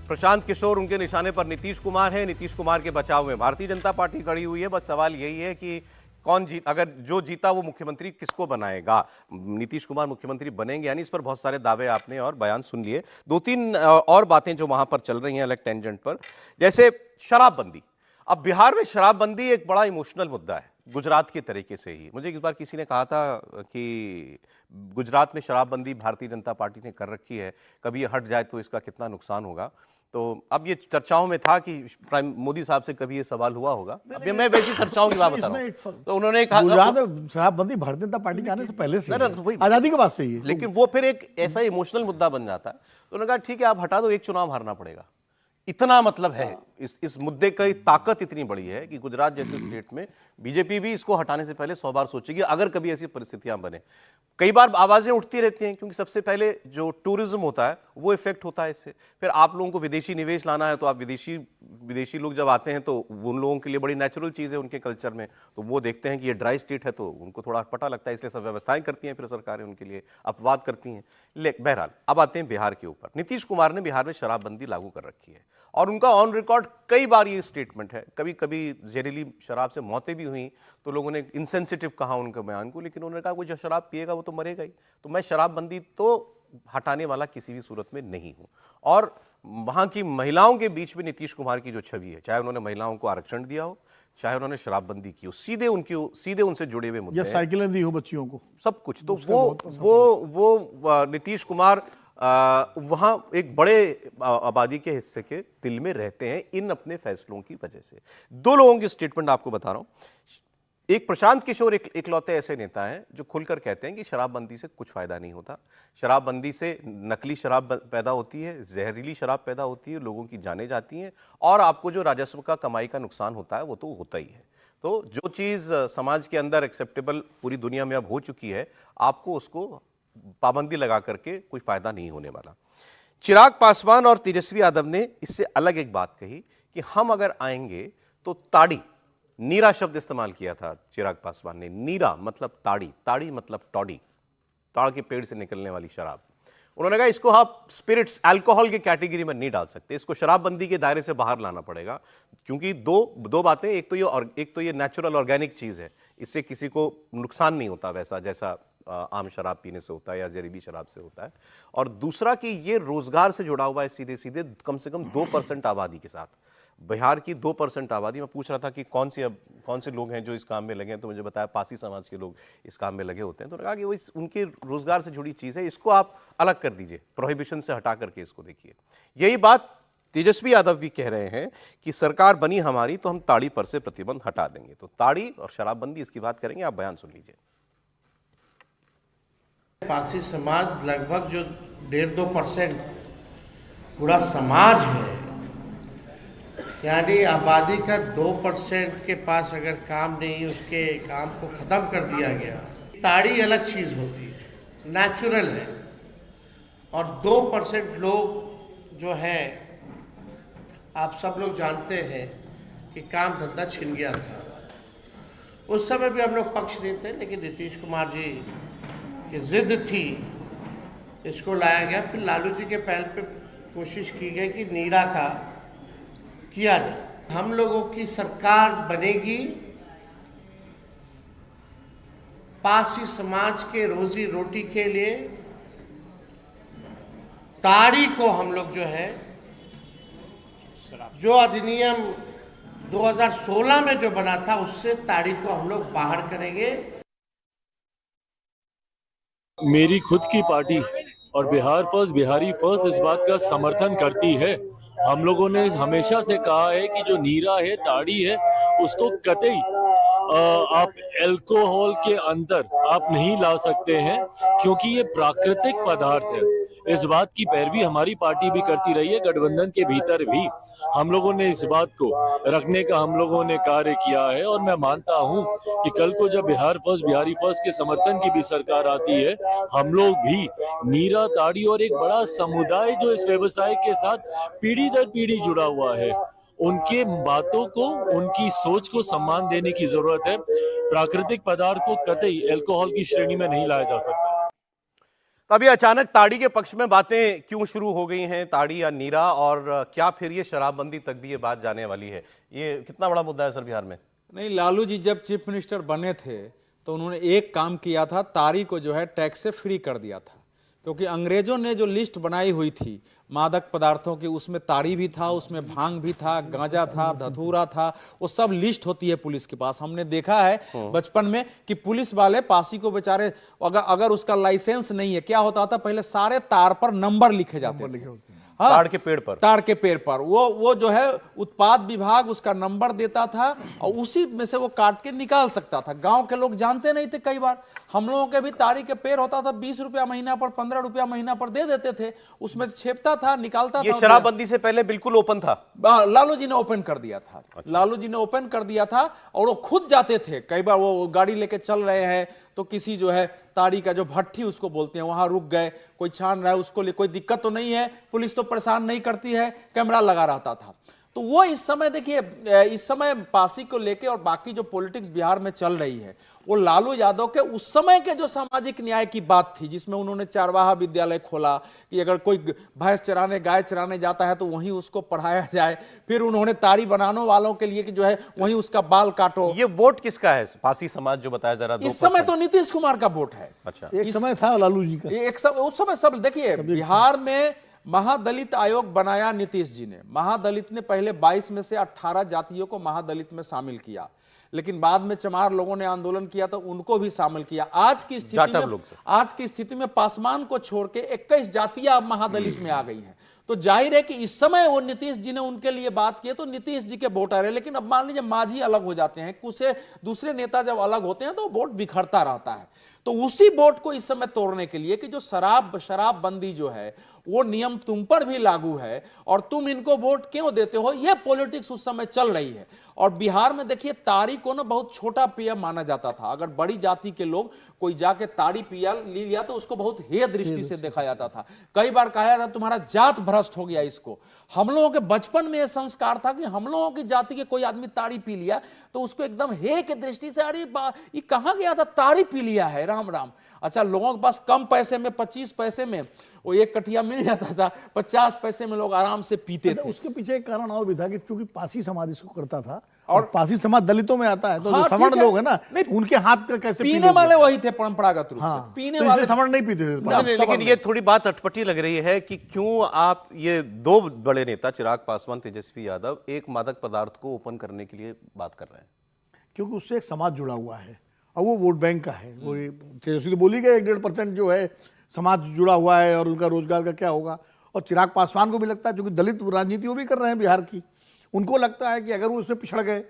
[SPEAKER 1] प्रशांत किशोर, उनके निशाने पर नीतीश कुमार है। नीतीश कुमार के बचाव में भारतीय जनता पार्टी खड़ी हुई है। बस सवाल यही है कि कौन जीत, अगर जो जीता वो मुख्यमंत्री किसको बनाएगा, नीतीश कुमार मुख्यमंत्री बनेंगे यानी, इस पर बहुत सारे दावे आपने और बयान सुन लिए। दो तीन और बातें जो वहां पर चल रही हैं अलग टेंजेंट पर, जैसे शराबबंदी। अब बिहार में शराबबंदी एक बड़ा इमोशनल मुद्दा है, गुजरात के तरीके से ही। मुझे इस बार किसी ने कहा था कि गुजरात में शराबबंदी भारतीय जनता पार्टी ने कर रखी है, कभी ये हट जाए तो इसका कितना नुकसान होगा। तो अब ये चर्चाओं में था कि प्राइम मोदी साहब से कभी ये सवाल हुआ होगा। अब मैं वैसी चर्चाओं की बात बता रहा हूं। तो उन्होंने कहा
[SPEAKER 7] गुजरात शराबबंदी भारतीय जनता पार्टी के आने से पहले से आजादी के बाद से ही,
[SPEAKER 1] लेकिन वो फिर एक ऐसा इमोशनल मुद्दा बन जाता है। तो उन्होंने कहा ठीक है आप हटा दो, एक चुनाव हारना पड़ेगा। इतना मतलब है इस मुद्दे की ताकत इतनी बड़ी है कि गुजरात जैसे स्टेट में बीजेपी भी इसको हटाने से पहले 100 बार सोचेगी, अगर कभी ऐसी परिस्थितियां बने। कई बार आवाजें उठती रहती हैं क्योंकि सबसे पहले जो टूरिज्म होता है वो इफेक्ट होता है इससे। फिर आप लोगों को विदेशी निवेश लाना है, तो आप विदेशी लोग जब आते हैं तो उन लोगों के लिए बड़ी नेचुरल चीज़ है उनके कल्चर में, तो वो देखते हैं कि ये ड्राई स्टेट है तो उनको थोड़ा पता लगता है, इसलिए सब व्यवस्थाएं करती हैं फिर सरकारें उनके लिए, अपवाद करती हैं। बहरहाल अब आते हैं बिहार के ऊपर। नीतीश कुमार ने बिहार में शराबबंदी लागू कर रखी है और उनका ऑन रिकॉर्ड कई बार ये स्टेटमेंट है। कभी कभी जहरीली शराब से मौतें भी हुई तो लोगों ने इनसेंसिटिव कहा उनके बयान को, लेकिन उन्होंने कहा कोई जो शराब पिएगा वो तो मरेगा ही। तो मैं शराबबंदी तो हटाने वाला किसी भी सूरत में नहीं हूं। और वहां की महिलाओं के बीच में नीतीश कुमार की जो छवि है, चाहे उन्होंने महिलाओं को आरक्षण दिया हो, चाहे उन्होंने शराबबंदी की हो, सीधे उनसे जुड़े हुए मुद्दे,
[SPEAKER 7] या साइकिलें दी हो बच्चियों को, सब
[SPEAKER 1] कुछ। तो वो नीतीश कुमार वहाँ एक बड़े आबादी के हिस्से के दिल में रहते हैं इन अपने फैसलों की वजह से। दो लोगों की स्टेटमेंट आपको बता रहा हूँ। एक प्रशांत किशोर इकलौते ऐसे नेता हैं जो खुलकर कहते हैं कि शराबबंदी से कुछ फायदा नहीं होता, शराबबंदी से नकली शराब पैदा होती है, जहरीली शराब पैदा होती है, लोगों की जानें जाती हैं और आपको जो राजस्व का कमाई का नुकसान होता है वो तो होता ही है। तो जो चीज़ समाज के अंदर एक्सेप्टेबल पूरी दुनिया में अब हो चुकी है, आपको उसको पाबंदी लगा करके कोई फायदा नहीं होने वाला। चिराग पासवान और तेजस्वी यादव ने इससे अलग एक बात कही कि हम अगर आएंगे तो ताड़ी, नीरा शब्द इस्तेमाल किया था चिराग पासवान ने। नीरा मतलब ताड़ी, ताड़ी मतलब टॉडी, ताड़ के पेड़ से निकलने वाली शराब। उन्होंने कहा इसको आप स्पिरिट्स, अल्कोहल की कैटेगरी में नहीं डाल सकते, इसको शराबबंदी के दायरे से बाहर लाना पड़ेगा। क्योंकि दो बातें, एक तो ये नेचुरल ऑर्गेनिक चीज़ है, इससे किसी को नुकसान नहीं होता वैसा जैसा आम शराब पीने से होता है या जहरीली शराब से होता है। और दूसरा कि ये रोजगार से जुड़ा हुआ है सीधे सीधे कम से कम 2% आबादी के साथ। बिहार की 2% आबादी, मैं पूछ रहा था कि कौन से लोग हैं जो इस काम में लगे हैं, तो मुझे बताया पासी समाज के लोग इस काम में लगे होते हैं। तो कहा कि वो उनके रोजगार से जुड़ी चीज़ है, इसको आप अलग कर दीजिए, प्रोहिबिशन से हटा करके इसको देखिए। यही बात तेजस्वी यादव भी कह रहे हैं कि सरकार बनी हमारी तो हम ताड़ी पर से प्रतिबंध हटा देंगे। तो ताड़ी और शराबबंदी इसकी बात करेंगे, आप बयान सुन लीजिए।
[SPEAKER 3] पासी समाज लगभग जो 1.5-2% पूरा समाज है, यानी आबादी का 2% के पास अगर काम नहीं, उसके काम को ख़त्म कर दिया गया। ताड़ी अलग चीज़ होती है, नेचुरल है, और 2% लोग जो है, आप सब लोग जानते हैं कि काम धंधा छिन गया था। उस समय भी हम लोग पक्ष नहीं थे, लेकिन नीतीश कुमार जी की जिद थी, इसको लाया गया। फिर लालू जी के पहल पे कोशिश की गई कि नीरा का किया जाए। हम लोगों की सरकार बनेगी, पासी समाज के रोजी रोटी के लिए ताड़ी को हम लोग जो है, जो अधिनियम 2016 में जो बना था, उससे ताड़ी को हम लोग बाहर करेंगे।
[SPEAKER 10] मेरी खुद की पार्टी और बिहार फर्स्ट, बिहारी फर्स्ट इस बात का समर्थन करती है। हम लोगों ने हमेशा से कहा है कि जो नीरा है, ताड़ी है, उसको कतई आप अल्कोहल के अंदर आप नहीं ला सकते हैं, क्योंकि ये प्राकृतिक पदार्थ है। इस बात की पैरवी हमारी पार्टी भी करती रही है। गठबंधन के भीतर भी हम लोगों ने इस बात को रखने का हम लोगों ने कार्य किया है और मैं मानता हूं कि कल को जब बिहार फर्स्ट बिहारी फर्स्ट के समर्थन की भी सरकार आती है, हम लोग भी नीरा ताड़ी और एक बड़ा समुदाय जो इस व्यवसाय के साथ पीढ़ी दर पीढ़ी जुड़ा हुआ है, उनके बातों को, उनकी सोच को सम्मान देने की जरूरत है। प्राकृतिक पदार्थ को कतई अल्कोहल की श्रेणी में नहीं लाया जा सकता।
[SPEAKER 1] अभी अचानक ताड़ी के पक्ष में बातें क्यों शुरू हो गई हैं, ताड़ी या नीरा, और क्या फिर ये शराबबंदी तक भी ये बात जाने वाली है? ये कितना बड़ा मुद्दा है सर बिहार में?
[SPEAKER 5] नहीं, लालू जी जब चीफ मिनिस्टर बने थे तो उन्होंने एक काम किया था, ताड़ी को जो है टैक्स से फ्री कर दिया था, क्योंकि अंग्रेजों ने जो लिस्ट बनाई हुई थी मादक पदार्थों की, उसमें ताड़ी भी था, उसमें भांग भी था, गांजा था, धतूरा था, वो सब लिस्ट होती है पुलिस के पास। हमने देखा है बचपन में कि पुलिस वाले पासी को बेचारे, अगर उसका लाइसेंस नहीं है, क्या होता था पहले सारे तार पर नंबर लिखे जाते थे। हाँ,
[SPEAKER 1] ताड़ के पेड़ पर,
[SPEAKER 5] ताड़ के पेड़ पर वो जो है उत्पाद विभाग उसका नंबर देता था और उसी में से वो काट के निकाल सकता था। गांव के लोग जानते नहीं थे, कई बार हम लोगों के भी ताड़ी के पेड़ होता था, 20 रुपया महीना पर, 15 रुपया महीना पर दे देते थे, उसमें छेपता था, निकालता था।
[SPEAKER 1] ये शराबबंदी से पहले बिल्कुल ओपन था।
[SPEAKER 5] लालू जी ने ओपन कर दिया था। अच्छा। लालू जी ने ओपन कर दिया था और वो खुद जाते थे, कई बार वो गाड़ी लेके चल रहे हैं तो किसी जो है ताड़ी का जो भट्टी उसको बोलते हैं, वहां रुक गए, कोई छान रहा है, उसको लिए कोई दिक्कत तो नहीं है, पुलिस तो परेशान नहीं करती है, कैमरा लगा रहता था। तो वो इस समय देखिए, इस समय पासी को लेके और बाकी जो पॉलिटिक्स बिहार में चल रही है, वो लालू यादव के उस समय के जो सामाजिक न्याय की बात थी, जिसमें उन्होंने चारवाहा विद्यालय खोला कि अगर कोई भैंस चराने, गाय चराने जाता है तो वहीं उसको पढ़ाया जाए। फिर उन्होंने ताड़ी बनाने वालों के लिए कि जो है वहीं उसका बाल काटो।
[SPEAKER 1] ये वोट किसका है, पासी समाज जो बताया जा रहा है?
[SPEAKER 5] इस समय तो नीतीश कुमार का वोट है।
[SPEAKER 1] अच्छा,
[SPEAKER 7] एक समय था लालू जी का,
[SPEAKER 5] एक समय, उस समय सब देखिए, बिहार में महादलित आयोग बनाया नीतीश जी ने। महादलित ने पहले 22 में से 18 जातियों को महादलित में शामिल किया, लेकिन बाद में चमार लोगों ने आंदोलन किया तो उनको भी शामिल किया। आज की स्थिति में पासवान को छोड़ के 21 जातियां महादलित में आ गई हैं। तो जाहिर है कि इस समय वो नीतीश जी ने उनके लिए बात की तो नीतीश जी के वोटर है। लेकिन अब मान लीजिए मांझी अलग हो जाते हैं, कुछ दूसरे नेता जब अलग होते हैं तो वोट बिखरता रहता है। तो उसी वोट को इस समय तोड़ने के लिए कि जो शराबबंदी जो है वो नियम तुम पर भी लागू है और तुम इनको वोट क्यों देते हो, यह पॉलिटिक्स उस समय चल रही है। और बिहार में देखिए, ताड़ी को ना बहुत छोटा पेय माना जाता था। अगर बड़ी जाति के लोग कोई जाके ताड़ी पिया ले लिया तो उसको बहुत हेय दृष्टि से देखा जाता था। कई बार कहा जाता तुम्हारा जात भ्रष्ट हो गया। इसको हम लोगों के बचपन में यह संस्कार था कि हम लोगों की जाति के कोई आदमी ताड़ी पी लिया तो उसको एकदम हेय के दृष्टि से, अरे ये कहां गया था, ताड़ी पी लिया है, राम राम। अच्छा, लोगों के पास कम पैसे में, 25 पैसे में वो एक कटिया मिल जाता था, 50 पैसे में लोग आराम से पीते थे।
[SPEAKER 7] उसके पीछे एक कारण और भी था कि चूंकि पासी समाज इसको करता था और पासी समाज दलितों में आता है, तो
[SPEAKER 5] हाँ,
[SPEAKER 7] जो सवर्ण लोग है ना, उनके हाथ का कैसे
[SPEAKER 5] पीने वाले वही थे परंपरागत रूप से, पीने वाले
[SPEAKER 7] सवर्ण नहीं पीते थे।
[SPEAKER 1] लेकिन ये थोड़ी बात अटपटी लग रही है कि क्यों आप ये दो बड़े नेता चिराग पासवान, तेजस्वी यादव एक मादक पदार्थ को ओपन करने के लिए बात कर रहे हैं?
[SPEAKER 7] क्योंकि उससे एक समाज जुड़ा हुआ है और वो वोट बैंक का है। वो तेजस्वी तो बोली गई 1.5% जो है समाज जुड़ा हुआ है और उनका रोजगार का क्या होगा। और चिराग पासवान को भी लगता है, क्योंकि दलित राजनीति वो भी कर रहे हैं बिहार की, उनको लगता है कि अगर वो उसमें पिछड़ गए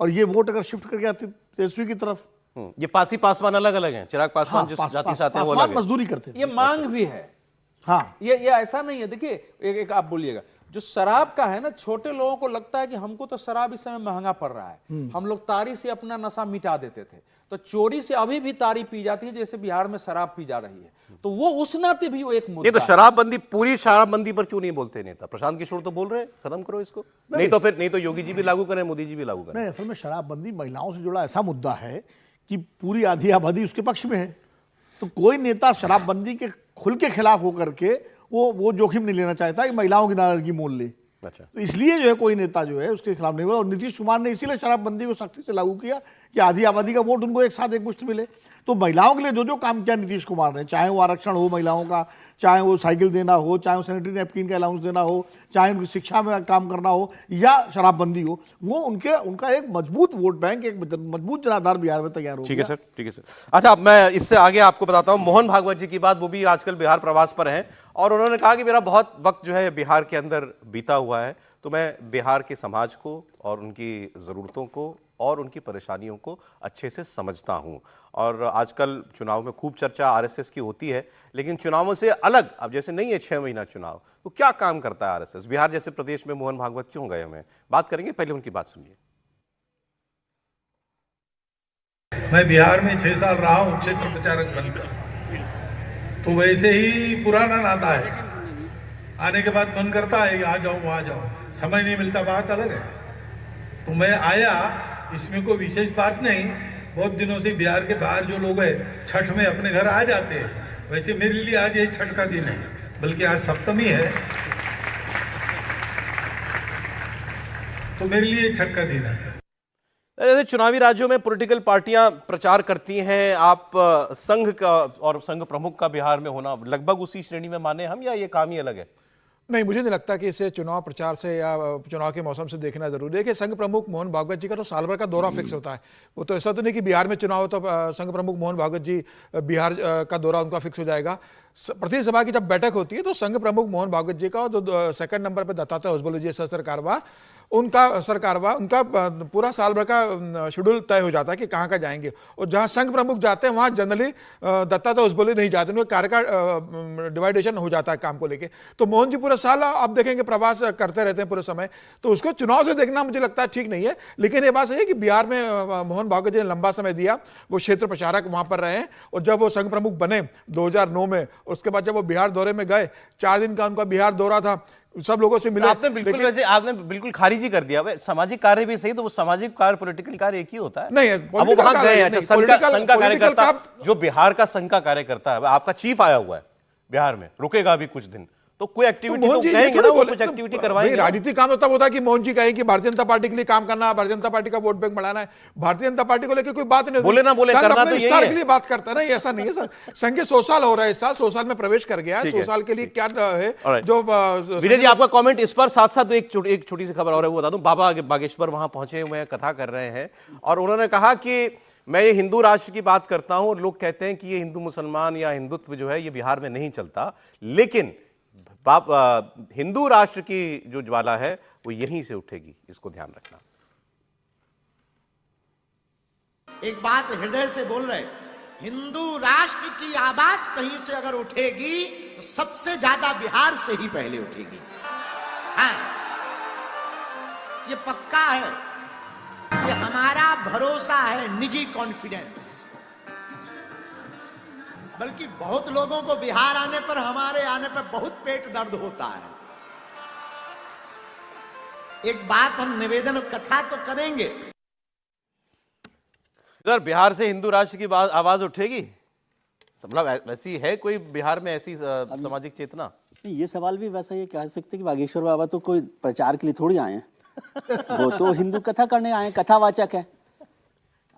[SPEAKER 7] और ये वोट अगर शिफ्ट कर गया तेजस्वी की तरफ।
[SPEAKER 1] ये पासी पासवान अलग अलग हैं। चिराग पासवान जिस जाति से आते हैं वो अलग है।
[SPEAKER 7] मजदूरी करते हैं।
[SPEAKER 5] ये मांग भी है।
[SPEAKER 7] हाँ,
[SPEAKER 5] ये ऐसा नहीं है। देखिए, एक आप बोलिएगा, जो शराब का है ना, छोटे लोगों को लगता है कि हमको तो शराब इस समय महंगा पड़ रहा है, हम लोग ताड़ी से अपना नशा मिटा देते थे, तो चोरी से अभी भी ताड़ी पी जाती है जैसे बिहार में शराब पी जा रही है। तो वो उस नाते भी वो एक मुद्दा।
[SPEAKER 1] ये तो शराबबंदी, पूरी शराबबंदी पर क्यों नहीं बोलते नेता? प्रशांत किशोर तो बोल रहे हैं खत्म करो इसको, नहीं तो योगी जी भी लागू करें, मोदी जी भी लागू करें।
[SPEAKER 7] नहीं, असल में शराबबंदी महिलाओं से जुड़ा ऐसा मुद्दा है कि पूरी आधी आबादी उसके पक्ष में है। तो कोई नेता शराबबंदी के खुल के खिलाफ होकर के वो जोखिम नहीं लेना चाहता कि महिलाओं की नाराजगी मोल ले।
[SPEAKER 1] अच्छा,
[SPEAKER 7] तो इसलिए जो है कोई नेता जो है उसके खिलाफ नहीं हुआ। और नीतीश कुमार ने इसीलिए शराबबंदी को सख्ती से लागू किया कि आधी आबादी का वोट उनको एक साथ एक मुश्त मिले। तो महिलाओं के लिए जो जो काम किया नीतीश कुमार ने, चाहे वो आरक्षण हो महिलाओं का, चाहे वो साइकिल देना हो, चाहे वो सैनिटरी नैपकिन का अलाउंस देना हो, चाहे उनकी शिक्षा में काम करना हो या शराबबंदी हो, वो उनका एक मजबूत वोट बैंक, एक मजबूत जनाधार बिहार में तैयार हो।
[SPEAKER 1] ठीक है सर, ठीक है सर। अच्छा, अब मैं इससे आगे आपको बताता हूँ मोहन भागवत जी की बात। वो भी आजकल बिहार प्रवास पर हैं और उन्होंने कहा कि मेरा बहुत वक्त जो है बिहार के अंदर बीता हुआ है, तो मैं बिहार के समाज को और उनकी ज़रूरतों को और उनकी परेशानियों को अच्छे से समझता हूं। और आजकल चुनाव में खूब चर्चा आरएसएस की होती है, लेकिन चुनावों से अलग अब जैसे नहीं है 6 महीना चुनाव, तो क्या काम करता है आरएसएस? बिहार जैसे प्रदेश में मोहन भागवत क्यों गए हमें, बात करेंगे, पहले उनकी बात सुनिए।
[SPEAKER 11] मैं बिहार में 6 साल रहा हूं क्षेत्र प्रचारक बनकर, तो वैसे ही पुराना नाता है। आने के बाद मन करता है आ जाऊं वहां जाऊं, समय नहीं मिलता, बात अलग है। तो मैं आया, इसमें कोई विशेष बात नहीं। बहुत दिनों से बिहार के बाहर जो लोग हैं छठ में अपने घर आ जाते हैं, वैसे मेरे लिए आज ये छठ का दिन है, बल्कि आज सप्तमी है, तो मेरे लिए छठ का दिन है।
[SPEAKER 1] जैसे चुनावी राज्यों में पॉलिटिकल पार्टियां प्रचार करती हैं, आप संघ का और संघ प्रमुख का बिहार में होना लगभग उसी श्रेणी में माने हम, या ये काम ही अलग है?
[SPEAKER 8] नहीं, मुझे नहीं लगता कि इसे चुनाव प्रचार से या चुनाव के मौसम से देखना जरूरी है। कि संघ प्रमुख मोहन भागवत जी का तो साल भर का दौरा फिक्स होता है। वो तो ऐसा तो नहीं कि बिहार में चुनाव हो तो संघ प्रमुख मोहन भागवत जी बिहार का दौरा उनका फिक्स हो जाएगा। प्रतिनिधि सभा की जब बैठक होती है तो संघ प्रमुख मोहन भागवत जी का और जो सेकंड नंबर पर दत्तात्रेय होसबले जी सरकारवा उनका पूरा साल भर का शेड्यूल तय हो जाता है कि कहाँ जाएंगे। और जहाँ संघ प्रमुख जाते हैं वहाँ जनरली दत्तात्रेय होसबले नहीं जाते, उनका कार्य का डिवाइडेशन हो जाता है काम को लेके। तो मोहन जी पूरा साल आप देखेंगे प्रवास करते रहते हैं पूरे समय, तो उसको चुनाव से देखना मुझे लगता है ठीक नहीं है। लेकिन ये बात सही है कि बिहार में मोहन भागवत जी ने लंबा समय दिया, वो क्षेत्र प्रचारक वहाँ पर रहे, और जब वो संघ प्रमुख बने 2009 में, उसके बाद जब वो बिहार दौरे में गए, 4 दिन का उनका बिहार दौरा था, सब लोगों से मिले।
[SPEAKER 1] आपने बिल्कुल खारिज ही कर दिया। सामाजिक कार्य भी सही, तो वो सामाजिक कार्य पॉलिटिकल कार्य एक ही होता है।
[SPEAKER 8] नहीं,
[SPEAKER 1] अब वो वहां गए। अच्छा, संघ का कार्यकर्ता जो बिहार का संघ का कार्यकर्ता है, आपका चीफ आया हुआ है बिहार में, रुकेगा अभी कुछ दिन, तो कोई एक्टिविटी तो कहेंगे ना, वो कुछ एक्टिविटी करवाएंगे।
[SPEAKER 8] राजनीतिक काम तो तब होता है कि मोहन जी कहें कि भारतीय जनता पार्टी के लिए काम करना, भारतीय जनता पार्टी का वोट बैंक बढ़ाना है। भारतीय जनता पार्टी को लेकर कोई बात नहीं,
[SPEAKER 1] बोले ना बोले, करना तो यही है।
[SPEAKER 8] के लिए बात करता है ना, ऐसा नहीं है सर। संघ के 100 साल हो रहा है, इस साल 100 साल में प्रवेश कर गया है। 100 साल के लिए क्या है जो
[SPEAKER 1] विजय जी आपका कमेंट इस पर। साथ साथ एक छोटी सी खबर और है, वो बता दूं। बाबा बागेश्वर वहां पहुंचे हुए हैं, कथा कर रहे हैं, और उन्होंने कहा कि मैं ये हिंदू राष्ट्र की बात करता हूं, और लोग कहते हैं कि ये हिंदू मुसलमान या हिंदुत्व जो है ये बिहार में नहीं चलता, लेकिन हिंदू राष्ट्र की जो ज्वाला है वो यहीं से उठेगी, इसको ध्यान रखना।
[SPEAKER 3] एक बात हृदय से बोल रहे, हिंदू राष्ट्र की आवाज कहीं से अगर उठेगी तो सबसे ज्यादा बिहार से ही पहले उठेगी। हाँ, ये पक्का है, ये हमारा भरोसा है, निजी कॉन्फिडेंस। बल्कि बहुत लोगों को बिहार आने पर, हमारे आने पर बहुत पेट दर्द होता है। एक बात हम निवेदन, कथा तो करेंगे।
[SPEAKER 1] इधर बिहार से हिंदू राष्ट्र की आवाज उठेगी, मतलब ऐसी है कोई बिहार में ऐसी सामाजिक चेतना?
[SPEAKER 9] ये सवाल भी वैसा ये कह सकते कि बागेश्वर बाबा तो कोई प्रचार के लिए थोड़ी आए हैं। वो तो हिंदू कथा करने आए हैं, कथावाचक है।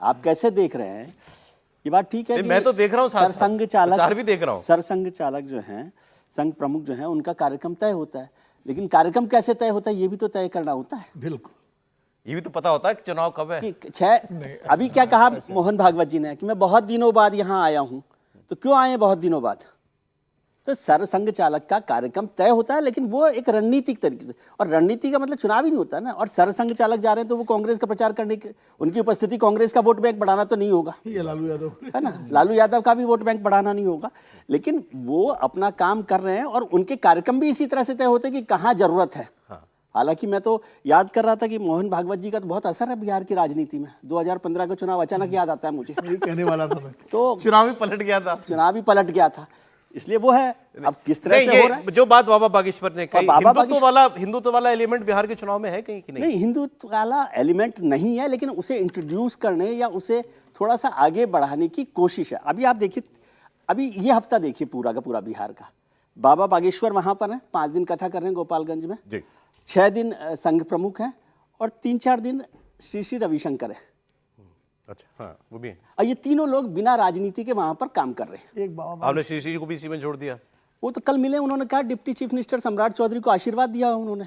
[SPEAKER 9] आप कैसे देख रहे हैं? ये बात ठीक है।
[SPEAKER 1] मैं तो देख रहा हूँ,
[SPEAKER 9] सरसंघ चालक
[SPEAKER 1] भी देख रहा हूँ।
[SPEAKER 9] सरसंघ चालक जो हैं, संघ प्रमुख जो हैं, उनका कार्यक्रम तय होता है, लेकिन कार्यक्रम कैसे तय होता है ये भी तो तय करना होता है।
[SPEAKER 7] बिल्कुल,
[SPEAKER 1] ये भी तो पता होता है कि चुनाव कब है।
[SPEAKER 9] अभी क्या कहा मोहन भागवत जी ने कि मैं बहुत दिनों बाद यहाँ आया हूँ, तो क्यों आए बहुत दिनों बाद? तो सरसंघ चालक का कार्यक्रम तय होता है, लेकिन वो एक रणनीतिक तरीके से, और रणनीति का मतलब चुनाव ही नहीं होता ना। और सरसंघ चालक जा रहे हैं तो वो कांग्रेस का प्रचार करने की, उनकी उपस्थिति कांग्रेस का वोट बैंक बढ़ाना तो नहीं होगा,
[SPEAKER 7] ये लालू यादव
[SPEAKER 9] है ना, लालू यादव का भी वोट बैंक बढ़ाना नहीं होगा। लेकिन वो अपना काम कर रहे हैं, और उनके कार्यक्रम भी इसी तरह से तय होते हैं कि कहाँ जरूरत है। हालांकि मैं तो याद कर रहा था कि मोहन भागवत जी का तो बहुत असर है बिहार की राजनीति में। 2015 का चुनाव अचानक याद आता है मुझे,
[SPEAKER 7] कहने वाला था मैं।
[SPEAKER 9] तो
[SPEAKER 1] चुनाव ही पलट गया था,
[SPEAKER 9] चुनाव ही पलट गया था, इसलिए वो है। अब किस तरह से हो रहा है,
[SPEAKER 1] जो बात बाबा बागेश्वर ने कही, हिंदुत्व वाला एलिमेंट बिहार के चुनाव में है कहीं कि नहीं?
[SPEAKER 9] नहीं, हिंदुत्व वाला एलिमेंट नहीं है, लेकिन उसे इंट्रोड्यूस करने या उसे थोड़ा सा आगे बढ़ाने की कोशिश है। अभी आप देखिए, अभी ये हफ्ता देखिए पूरा का पूरा बिहार का, बाबा बागेश्वर वहां पर है, 5 दिन कथा कर रहे हैं गोपालगंज में, 6 दिन संघ प्रमुख हैं, और 3-4 दिन श्री रविशंकर है।
[SPEAKER 1] अच्छा, हाँ, वो भी है।
[SPEAKER 9] और ये तीनों लोग बिना राजनीति के वहां पर काम कर रहे हैं।
[SPEAKER 7] एक बाबा
[SPEAKER 1] आपने श्री जी को भी इसी में जोड़ दिया।
[SPEAKER 9] वो तो कल मिले, उन्होंने कहा डिप्टी चीफ मिनिस्टर सम्राट चौधरी को आशीर्वाद दिया उन्होंने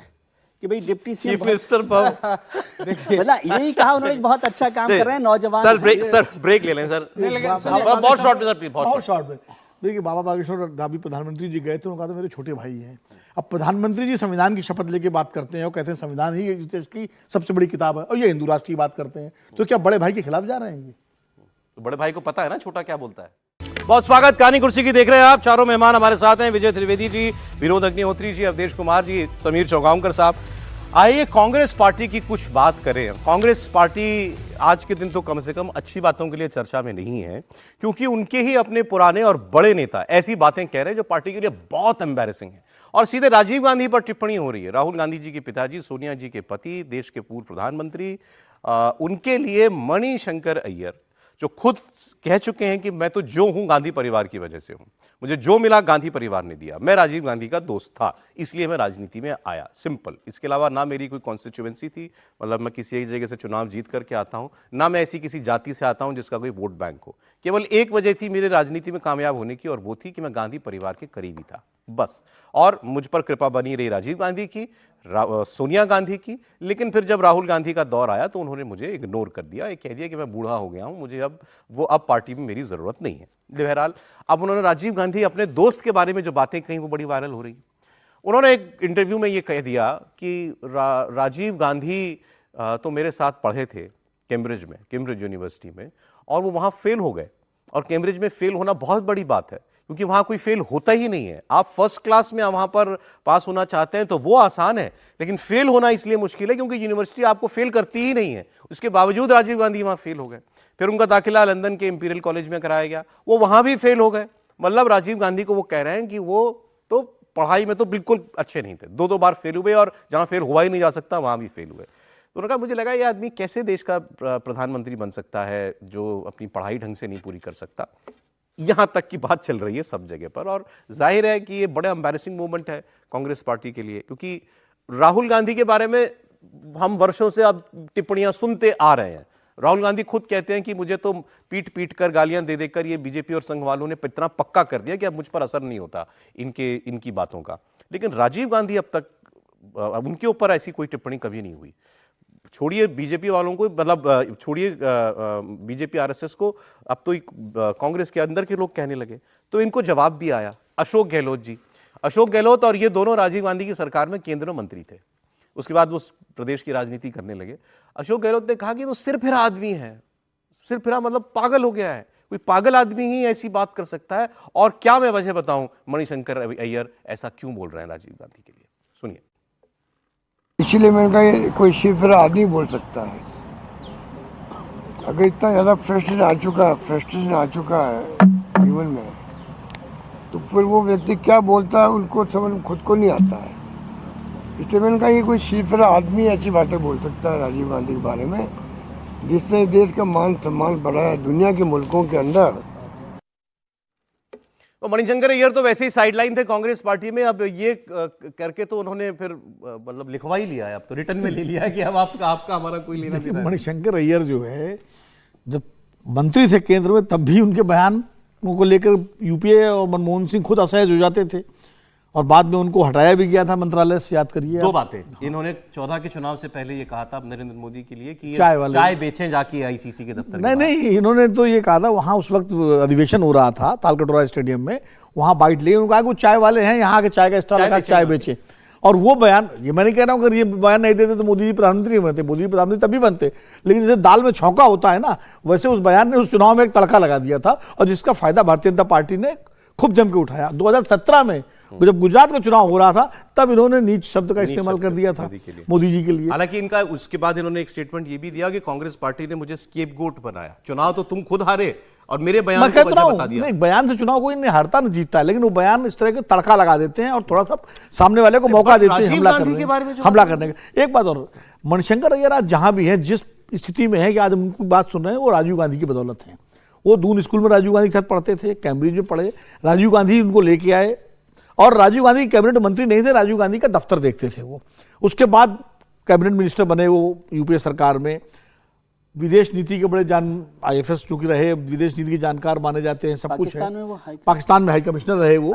[SPEAKER 9] कि भाई डिप्टी
[SPEAKER 1] चीफ मिनिस्टर
[SPEAKER 9] मतलब यही कहा उन्होंने, बहुत अच्छा काम कर रहे हैं नौजवान।
[SPEAKER 1] सर ब्रेक ले लें सर, बहुत शॉर्ट में सर,
[SPEAKER 7] बहुत शॉर्ट में। देखिए बाबा बागेश्वर अभी प्रधानमंत्री जी गए थे, उन्होंने कहा था मेरे छोटे भाई हैं। अब प्रधानमंत्री जी संविधान की शपथ लेके बात करते हैं और कहते हैं संविधान ही इस देश की सबसे बड़ी किताब है, और ये हिंदू राष्ट्र की बात करते हैं, तो क्या बड़े भाई के खिलाफ जा रहे हैं ये?
[SPEAKER 1] तो बड़े भाई को पता है ना छोटा क्या बोलता है। बहुत स्वागत, कहानी कुर्सी की देख रहे हैं आप। चारों मेहमान हमारे साथ हैं, विजय त्रिवेदी जी, विनोद अग्निहोत्री जी, अवधेश कुमार जी, समीर चौगांवकर साहब। आइए कांग्रेस पार्टी की कुछ बात करें। कांग्रेस पार्टी आज के दिन तो कम से कम अच्छी बातों के लिए चर्चा में नहीं है, क्योंकि उनके ही अपने पुराने और बड़े नेता ऐसी बातें कह रहे हैं जो पार्टी के लिए बहुत एम्बैरेसिंग है, और सीधे राजीव गांधी पर टिप्पणी हो रही है। राहुल गांधी जी के पिताजी, सोनिया जी के पति, देश के पूर्व प्रधानमंत्री, उनके लिए मणिशंकर अय्यर, जो खुद कह चुके हैं कि मैं तो जो हूं गांधी परिवार की वजह से हूं, मुझे जो मिला गांधी परिवार ने दिया, मैं राजीव गांधी का दोस्त था इसलिए मैं राजनीति में आया, सिंपल। इसके अलावा ना मेरी कोई कॉन्स्टिट्यूएंसी थी, मतलब मैं किसी एक जगह से चुनाव जीत करके आता हूं, ना मैं ऐसी किसी जाति से आता हूं जिसका कोई वोट बैंक हो। केवल एक वजह थी मेरे राजनीति में कामयाब होने की, और वो थी कि मैं गांधी परिवार के करीबी था, बस। और मुझ पर कृपा बनी रही राजीव गांधी की, सोनिया गांधी की। लेकिन फिर जब राहुल गांधी का दौर आया तो उन्होंने मुझे इग्नोर कर दिया, ये कह दिया कि मैं बूढ़ा हो गया हूं, मुझे अब पार्टी में मेरी जरूरत नहीं है। बहरहाल अब उन्होंने राजीव गांधी अपने दोस्त के बारे में जो बातें कही वो बड़ी वायरल हो रही। उन्होंने एक इंटरव्यू में ये कह दिया कि राजीव गांधी तो मेरे साथ पढ़े थे कैम्ब्रिज यूनिवर्सिटी में, और वो वहां फेल हो गए। और कैम्ब्रिज में फेल होना बहुत बड़ी बात है, क्योंकि वहां कोई फेल होता ही नहीं है। आप फर्स्ट क्लास में वहां पर पास होना चाहते हैं तो वो आसान है, लेकिन फेल होना इसलिए मुश्किल है क्योंकि यूनिवर्सिटी आपको फेल करती ही नहीं है। उसके बावजूद राजीव गांधी वहां फेल हो गए। फिर उनका दाखिला लंदन के इंपीरियल कॉलेज में कराया गया, वो वहां भी फेल हो गए। मतलब राजीव गांधी को वो कह रहे हैं कि वो तो पढ़ाई में तो बिल्कुल अच्छे नहीं थे, दो बार फेल हुए, और जहां फेल हुआ ही नहीं जा सकता वहां भी फेल हुए। तो उन्होंने कहा मुझे लगा ये आदमी कैसे देश का प्रधानमंत्री बन सकता है जो अपनी पढ़ाई ढंग से नहीं पूरी कर सकता। यहां तक की बात चल रही है सब जगह पर, और जाहिर है कि ये बड़ा एम्बैरेसिंग मोमेंट है कांग्रेस पार्टी के लिए, क्योंकि राहुल गांधी के बारे में हम वर्षों से अब टिप्पणियां सुनते आ रहे हैं। राहुल गांधी खुद कहते हैं कि मुझे तो पीट कर गालियां दे देकर ये बीजेपी और संघ वालों ने इतना पक्का कर दिया कि अब मुझ पर असर नहीं होता इनकी बातों का। लेकिन राजीव गांधी अब तक उनके ऊपर ऐसी कोई टिप्पणी कभी नहीं हुई। छोड़िए बीजेपी वालों को, मतलब छोड़िए बीजेपी आरएसएस को, अब तो कांग्रेस के अंदर के लोग कहने लगे। तो इनको जवाब भी आया। अशोक गहलोत और ये दोनों राजीव गांधी की सरकार में केंद्रीय मंत्री थे। उसके बाद वो प्रदेश की राजनीति करने लगे। अशोक गहलोत ने कहा कि वो सिरफिरा आदमी है। सिरफिरा मतलब पागल हो गया है, कोई पागल आदमी ही ऐसी बात कर सकता है। और क्या मैं वजह बताऊं मणिशंकर अय्यर ऐसा क्यों बोल रहे हैं राजीव गांधी के लिए, सुनिए।
[SPEAKER 12] इसीलिए मैंने कहा ये कोई सिरफिरा आदमी बोल सकता है। अगर इतना ज्यादा फ्रस्ट्रेशन आ चुका है जीवन में, तो फिर वो व्यक्ति क्या बोलता है उनको समझ खुद को नहीं आता है। इसलिए मैंने कहा ये कोई सिरफिरा आदमी ऐसी बातें बोल सकता है राजीव गांधी के बारे में, जिसने देश का मान सम्मान बढ़ाया दुनिया के मुल्कों के अंदर।
[SPEAKER 1] तो मणिशंकर अय्यर तो वैसे ही साइडलाइन थे कांग्रेस पार्टी में, अब ये करके तो उन्होंने फिर मतलब लिखवा ही लिया है, अब तो रिटर्न में ले लिया है कि अब आपका हमारा कोई लेना देना।
[SPEAKER 7] मणिशंकर अय्यर जो है जब मंत्री थे केंद्र में, तब भी उनके बयान को लेकर यूपीए और मनमोहन सिंह खुद असहज हो जाते थे, और बाद में उनको हटाया भी गया था मंत्रालय से, याद करिए।
[SPEAKER 1] दो बातें इन्होंने 14 के चुनाव से पहले ये कहा था नरेंद्र मोदी के लिए कि
[SPEAKER 7] चाय
[SPEAKER 1] बेचें जाके आईसीसी के दफ्तर।
[SPEAKER 7] नहीं, इन्होंने तो ये कहा था, वहां उस वक्त अधिवेशन हो रहा था तालकटोरा स्टेडियम में, वहां बाइट लिए, उन्होंने कहा वो चाय वाले हैं, यहाँ के चाय का स्टॉल लगा, चाय बेचे। और वो बयान, ये मैं नहीं कह रहा हूँ अगर ये बयान नहीं देते तो मोदी जी प्रधानमंत्री नहीं बनते, मोदी जी प्रधानमंत्री तभी बनते, लेकिन जैसे दाल में छौंका होता है ना, वैसे उस बयान ने उस चुनाव में एक तड़का लगा दिया था, और जिसका फायदा भारतीय जनता पार्टी ने खूब जम के उठाया। 2017 में जब गुजरात का चुनाव हो रहा था, तब इन्होंने नीच शब्द का इस्तेमाल कर दिया था मोदी जी के लिए।
[SPEAKER 1] हालांकि इनका उसके बाद इन्होंने एक स्टेटमेंट ये भी दिया कि कांग्रेस पार्टी ने मुझे स्केपगोट बनाया, चुनाव तो तुम खुद हारे और मेरे बयान को वजह बता दिया।
[SPEAKER 7] नहीं, बयान से चुनाव कोई नहीं हारता न जीतता है, लेकिन वो बयान इस तरह के तड़का लगा देते हैं और थोड़ा सा सामने वाले को मौका देते हैं हमला करने का। एक बात और, मणिशंकर अय्यर आज जहां भी है, जिस स्थिति में है कि आज हम उनकी बात सुन रहे हैं, वो राजीव गांधी की बदौलत है। वो दून स्कूल में राजीव गांधी के साथ पढ़ते थे, कैम्ब्रिज में पढ़े, राजीव गांधी उनको लेके आए, और राजीव गांधी कैबिनेट मंत्री नहीं थे, राजीव गांधी का दफ्तर देखते थे वो। उसके बाद कैबिनेट मिनिस्टर बने वो यूपीए सरकार में, विदेश नीति के बड़े आईएफएस चूंकि रहे, विदेश नीति के जानकार माने जाते हैं, सब कुछ है। पाकिस्तान में हाई कमिश्नर रहे वो,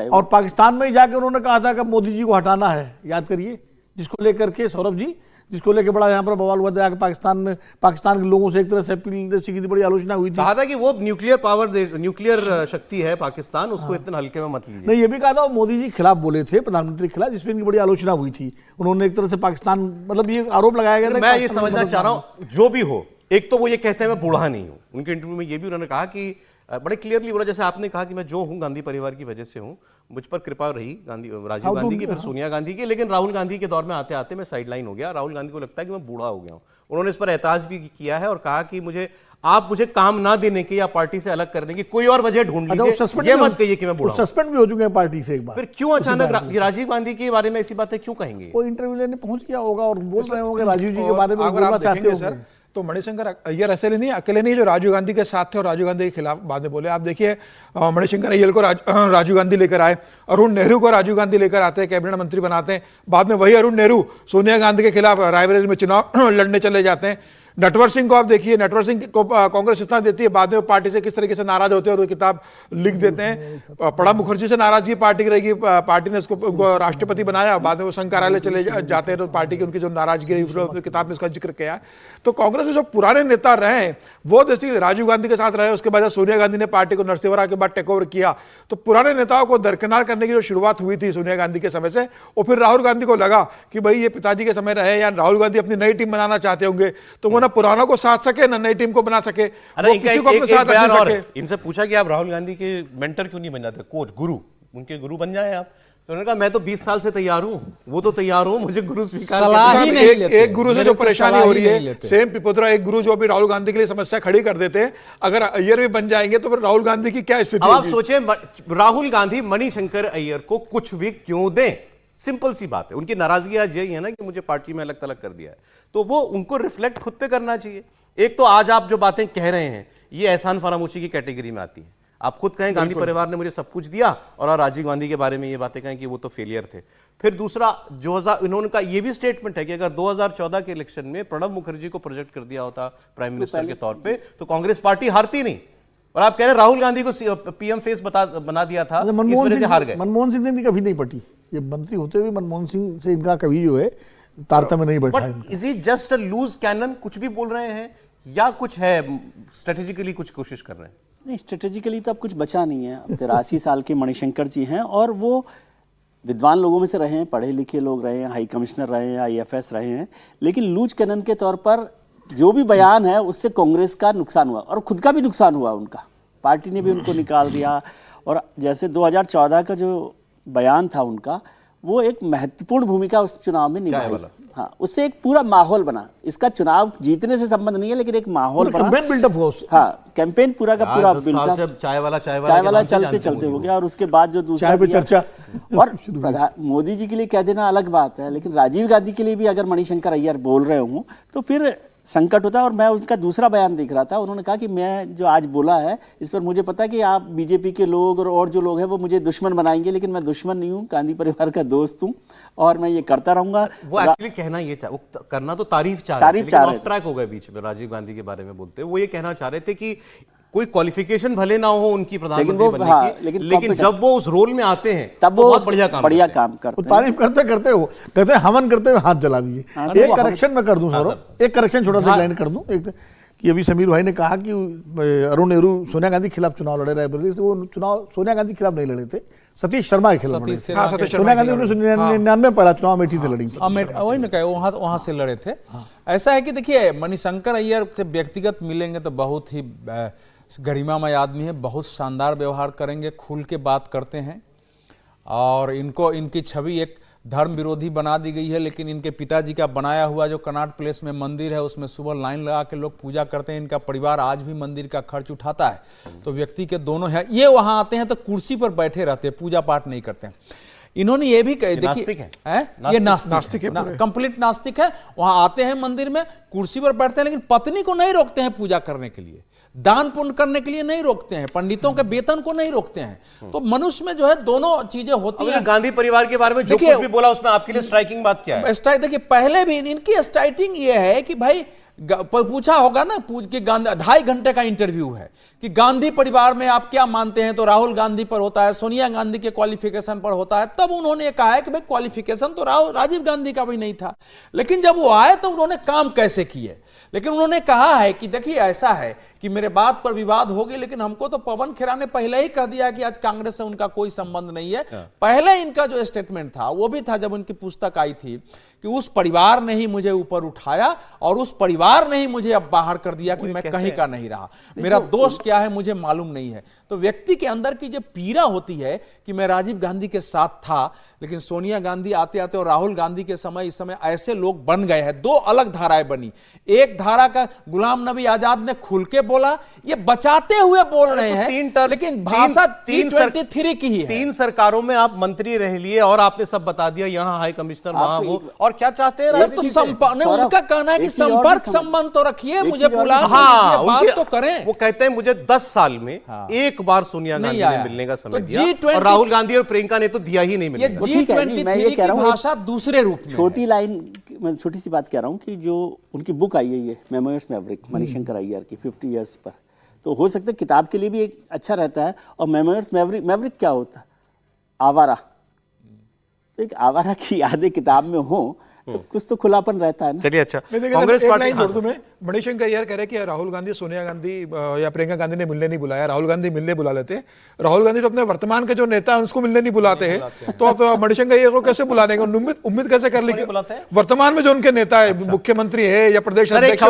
[SPEAKER 7] और पाकिस्तान में ही जाके उन्होंने कहा था कि मोदी जी को हटाना है, याद करिए, जिसको लेकर के सौरभ जी जिसको लेके बड़ा यहाँ पर बवाल हुआ था कि पाकिस्तान के लोगों से एक तरह से अपील जैसी की बड़ी आलोचना हुई थी।
[SPEAKER 1] कहा था कि वो न्यूक्लियर शक्ति है पाकिस्तान, उसको इतना हल्के में मत लीजिए।
[SPEAKER 7] नहीं, ये भी कहा था मोदी जी खिलाफ बोले थे, प्रधानमंत्री के खिलाफ, जिसमें इनकी बड़ी आलोचना हुई थी। उन्होंने एक तरह से पाकिस्तान, मतलब ये आरोप लगाया गया था।
[SPEAKER 1] मैं ये समझना चाह रहा हूं, जो भी हो, एक तो वो ये कहते हैं मैं बूढ़ा नहीं हूं, उनके इंटरव्यू में ये भी उन्होंने कहा कि बड़े क्लियरली बोला, जैसे आपने कहा कि मैं जो हूं गांधी परिवार की वजह से हूं, मुझ पर कृपा रही राजीव गांधी की, फिर सोनिया गांधी की, लेकिन राहुल गांधी के दौर में आते आते मैं साइडलाइन हो गया। राहुल गांधी को लगता है कि मैं बूढ़ा हो गया हूं। उन्होंने इस पर एतराज भी किया है और कहा कि आप मुझे काम ना देने की या पार्टी से अलग करने की कोई और वजह ढूंढ लीजिए, ये मत कहिए कि मैं बूढ़ा हूं।
[SPEAKER 7] सस्पेंड भी हो चुके हैं पार्टी से एक बार।
[SPEAKER 1] फिर क्यों अचानक राजीव गांधी के बारे में ऐसी बातें क्यों कहेंगे?
[SPEAKER 7] कोई इंटरव्यू लेने पहुंच गया होगा और बोल रहे होंगे राजीव जी के बारे में,
[SPEAKER 8] अगर
[SPEAKER 7] बोलना
[SPEAKER 8] आप
[SPEAKER 7] चाहते
[SPEAKER 8] देखेंगे
[SPEAKER 7] हो
[SPEAKER 8] सर, तो मणिशंकर अय्यर अकेले नहीं जो राजीव गांधी के साथ थे और राजीव गांधी के खिलाफ बातें बोले। आप देखिए, मणिशंकर अय्यर को राजीव गांधी लेकर आए, अरुण नेहरू को राजीव गांधी लेकर आते हैं, कैबिनेट मंत्री बनाते हैं। बाद में वही अरुण नेहरू सोनिया गांधी के खिलाफ रायबरेली में चुनाव लड़ने चले जाते हैं। नटवर सिंह को आप देखिए, नटवर सिंह को कांग्रेस इतना देती है, बाद में पार्टी से किस तरीके से नाराज होते हैं और वो किताब लिख देते हैं। प्रणब मुखर्जी से नाराजगी पार्टी की रहेगी, पार्टी ने उसको राष्ट्रपति बनाया, बाद में वो संघ कार्यालय चले जाते हैं, तो पार्टी की उनकी जो नाराजगी रही किताब में उसका जिक्र किया है। तो कांग्रेस में जो पुराने नेता रहे हैं वो जैसे राजीव गांधी के साथ रहे, उसके बाद सोनिया गांधी ने पार्टी को नरसिम्हा के बाद टेक ओवर किया, तो पुराने नेताओं को दरकिनार करने की जो शुरुआत हुई थी सोनिया गांधी के समय से, और फिर राहुल गांधी को लगा कि भाई ये पिताजी के समय रहे, या राहुल गांधी अपनी नई टीम बनाना चाहते होंगे, तो वो ना पुरानों को साथ सके ना नई टीम को बना सके, वो किसी को अपने साथ रख सके।
[SPEAKER 1] इनसे पूछा कि आप राहुल गांधी के मेंटर क्यों नहीं बन जाते, कोच, गुरु, उनके गुरु बन जाए आप। तो उन्होंने कहा मैं तो 20 साल से तैयार हूं, वो तो तैयार हूं, मुझे गुरु स्वीकार
[SPEAKER 8] एक गुरु से जो परेशानी हो रही है, सेम पिपोत्रा एक गुरु जो अभी राहुल गांधी के लिए समस्या खड़ी कर देते हैं, अगर अय्यर भी बन जाएंगे तो फिर राहुल गांधी की क्या स्थिति होगी?
[SPEAKER 1] आप सोचें, राहुल गांधी मणिशंकर अय्यर को कुछ भी क्यों दें? सिंपल सी बात है, उनकी नाराजगी आज यही है ना कि मुझे पार्टी में अलग थलग कर दिया है, तो वो उनको रिफ्लेक्ट खुद पे करना चाहिए। एक तो आज आप जो बातें कह रहे हैं ये एहसान फरामोशी की कैटेगरी में आती है। आप खुद कहें गांधी परिवार ने मुझे सब कुछ दिया, और राजीव गांधी के बारे में ये बातें कहें कि वो तो फेलियर थे। फिर दूसरा, इन्होंने का ये भी स्टेटमेंट है कि अगर 2014 के इलेक्शन में प्रणब मुखर्जी को प्रोजेक्ट कर दिया होता प्राइम मिनिस्टर के तौर पे, तो कांग्रेस पार्टी हारती नहीं। और आप कह रहे हैं राहुल गांधी को पीएम फेस बना दिया था, इस वजह से हार गए।
[SPEAKER 7] मनमोहन सिंह से कभी नहीं पटी, ये मंत्री होते हुए मनमोहन सिंह से इनका कभी जो है तारतम्य नहीं बैठा।
[SPEAKER 1] Is it just a loose cannon, कुछ भी बोल रहे हैं, या कुछ है स्ट्रेटेजिकली कुछ कोशिश कर रहे हैं?
[SPEAKER 9] नहीं, स्ट्रेटेजिकली तो अब कुछ बचा नहीं है। 83 साल के मणिशंकर जी हैं और वो विद्वान लोगों में से रहे हैं, पढ़े लिखे लोग रहे हैं, हाई कमिश्नर रहे हैं, IFS रहे हैं, लेकिन लूज कैनन के तौर पर जो भी बयान है उससे कांग्रेस का नुकसान हुआ और खुद का भी नुकसान हुआ। उनका पार्टी ने भी उनको निकाल दिया, और जैसे 2014 का जो बयान था उनका, वो एक महत्वपूर्ण भूमिका उस चुनाव में निभाई। हाँ, उससे एक पूरा माहौल बना। इसका चुनाव जीतने से संबंध नहीं है, लेकिन एक माहौल बना,
[SPEAKER 7] कैंपेन बिल्डअप हुआ उससे।
[SPEAKER 9] हाँ, कैंपेन पूरा का पूरा बिल्डअप,
[SPEAKER 1] चाय वाला
[SPEAKER 9] चलते हो गया। और उसके बाद जो दूसरा
[SPEAKER 7] चाय पे चर्चा,
[SPEAKER 9] और मोदी जी के लिए कह देना अलग बात है, लेकिन राजीव गांधी के लिए भी अगर मणिशंकर अय्यर बोल रहे हूँ तो फिर संकट होता है। और मैं उनका दूसरा बयान देख रहा था, उन्होंने कहा कि मैं जो आज बोला है इस पर मुझे पता है कि आप बीजेपी के लोग और जो लोग हैं वो मुझे दुश्मन बनाएंगे, लेकिन मैं दुश्मन नहीं हूँ, गांधी परिवार का दोस्त हूँ और मैं ये करता रहूंगा।
[SPEAKER 1] वो एक्चुअली कहना ये करना तो तारीफ चाह रहे थे, ऑफ ट्रैक हो गए बीच में राजीव गांधी के बारे में बोलते। वो ये कहना चाह रहे थे कि कोई क्वालिफिकेशन भले ना हो उनकी प्रधानमंत्री बनने की, लेकिन जब वो उस रोल में आते हैं तब वो बहुत बढ़िया काम करते हैं।
[SPEAKER 7] तारीफ करते हवन करते हुए हाथ जला दिए। एक करेक्शन मैं कर दूं सौरभ, एक करेक्शन छोटा सा लाइन कर दूं, एक कि अभी समीर भाई ने कहा कि अरुण नेहरू सोनिया गांधी के खिलाफ चुनाव लड़े रहे, वो चुनाव सोनिया गांधी के खिलाफ नहीं लड़े थे, सतीश शर्मा के खिलाफ लड़े थे। सोनिया गांधी 1999 पहला चुनाव अमेठी से लड़ी,
[SPEAKER 5] वही मैं कहे वहां से लड़े थे। ऐसा है कि देखिए, मणिशंकर अय्यर से व्यक्तिगत मिलेंगे तो बहुत ही गरिमामय आदमी है, बहुत शानदार व्यवहार करेंगे, खुल के बात करते हैं, और इनकी छवि एक धर्म विरोधी बना दी गई है। लेकिन इनके पिताजी का बनाया हुआ जो कनॉट प्लेस में मंदिर है, उसमें सुबह लाइन लगा के लोग पूजा करते हैं। इनका परिवार आज भी मंदिर का खर्च उठाता है। तो व्यक्ति के दोनों है, ये वहां आते हैं तो कुर्सी पर बैठे रहते हैं, पूजा पाठ नहीं करते हैं। इन्होंने ये भी कहा, देखिए ये नास्तिक है, कंप्लीट नास्तिक है। वहां आते हैं मंदिर में, कुर्सी पर बैठते हैं, लेकिन पत्नी को नहीं रोकते हैं पूजा करने के लिए, दान पुण्य करने के लिए नहीं रोकते हैं, पंडितों के वेतन को नहीं रोकते हैं। तो मनुष्य में जो है दोनों चीजें होती हैं।
[SPEAKER 1] गांधी परिवार के बारे में जो कुछ भी बोला उसमें आपके लिए स्ट्राइकिंग बात क्या है?
[SPEAKER 5] देखिए, पहले भी इनकी स्ट्राइकिंग ये है कि भाई पूछा होगा ना, पूछ के गांधी 2.5 घंटे का इंटरव्यू है कि गांधी परिवार में आप क्या मानते हैं, तो राहुल गांधी पर होता है, सोनिया गांधी के क्वालिफिकेशन पर होता है। तब उन्होंने कहा है कि भाई क्वालिफिकेशन तो राजीव गांधी का भी नहीं था, लेकिन जब वो आए तो उन्होंने काम कैसे किए। लेकिन उन्होंने कहा है कि देखिए ऐसा है कि मेरे बात पर विवाद होगी, लेकिन हमको तो पवन खेरा ने पहले ही कह दिया कि आज कांग्रेस से उनका कोई संबंध नहीं है। पहले इनका जो स्टेटमेंट था वो भी था जब उनकी पुस्तक आई थी कि उस परिवार ने ही मुझे ऊपर उठाया और उस परिवार ने ही मुझे अब बाहर कर दिया कि मैं कहीं का नहीं रहा, मेरा दोष क्या है मुझे मालूम नहीं है। तो व्यक्ति के अंदर की जो पीड़ा होती है कि मैं राजीव गांधी के साथ था, लेकिन सोनिया गांधी आते आते और राहुल गांधी के समय इस समय ऐसे लोग बन गए हैं। 2 अलग धाराएं बनी, एक धारा का गुलाम नबी आजाद ने खुल के बोला, ये बचाते हुए बोल रहे हैं, लेकिन भाषा 323 की ही है।
[SPEAKER 1] 3 सरकारों में आप मंत्री रह लिए और आपने सब बता दिया, यहाँ हाई कमिश्नर वहां वो, और क्या चाहते हैं?
[SPEAKER 5] तो उनका कहना है कि संपर्क संबंध तो रखिए, मुझे बुला बात तो करें।
[SPEAKER 1] वो कहते हैं मुझे 10 साल में एक बार सोनिया गांधी ने मिलने का समय दिया और राहुल गांधी और प्रियंका ने तो दिया ही नहीं मिलने का।
[SPEAKER 5] G23 की भाषा दूसरे रूप में।
[SPEAKER 9] छोटी लाइन, मैं छोटी सी बात कह रहा हूँ कि जो उनकी बुक आई है ये मेमोयर्स मैवरिक, मणिशंकर अय्यर की 50 इयर्स पर, तो हो सकता है किताब के लिए भी एक अच्छा रहता है। और मेमोयर्स मैवरिक क्या होता है? आवारा। तो एक आवारा की यादें किताब में हो तो कुछ तो खुलापन रहता है ना।
[SPEAKER 1] चलिए अच्छा,
[SPEAKER 8] कांग्रेस पार्टी में मणिशंकर अय्यर कह रहे कि राहुल गांधी सोनिया गांधी या प्रियंका गांधी ने मिलने नहीं बुलाया, राहुल गांधी मिलने बुला लेते। राहुल गांधी जो अपने वर्तमान के जो नेता है उसको मिलने नहीं बुलाते हैं, तो मणिशंकर अय्यर को कैसे बुला देंगे? उम्मीद कैसे कर ली वर्तमान में जो उनके नेता है, मुख्यमंत्री है या प्रदेश अध्यक्ष,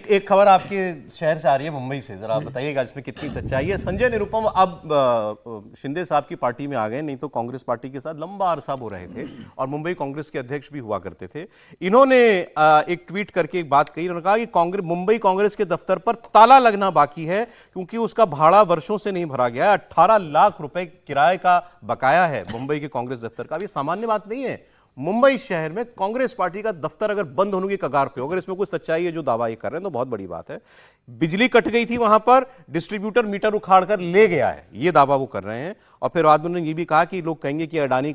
[SPEAKER 1] एक खबर आपके शहर से आ रही है, मुंबई से, जरा बताइएगा इसमें कितनी सच्चाई है। संजय निरुपम अब शिंदे साहब की पार्टी में आ गए, नहीं तो कांग्रेस पार्टी के साथ लंबा अरसा हो रहे थे और मुंबई कांग्रेस के अध्यक्ष भी हुआ करते थे। इन्होंने एक ट्वीट करके एक बात कही, उन्होंने कहा कि मुंबई कांग्रेस के दफ्तर पर ताला लगना बाकी है क्योंकि उसका भाड़ा वर्षों से नहीं भरा गया है। 18 लाख रुपए किराए का बकाया है मुंबई के कांग्रेस दफ्तर का। ये सामान्य बात नहीं है। मुंबई शहर में कांग्रेस पार्टी का दफ्तर अगर बंद होने की कगार पे हो, अगर इसमें कोई सच्चाई है जो दावा ये कर रहे हैं तो बहुत बड़ी बात है। बिजली कट गई थी वहां पर, डिस्ट्रीब्यूटर मीटर उखाड़ कर ले गया है, ये दावा वो कर रहे हैं। और फिर बाद में उन्होंने ये भी कहा कि लोग कहेंगे कि अडानी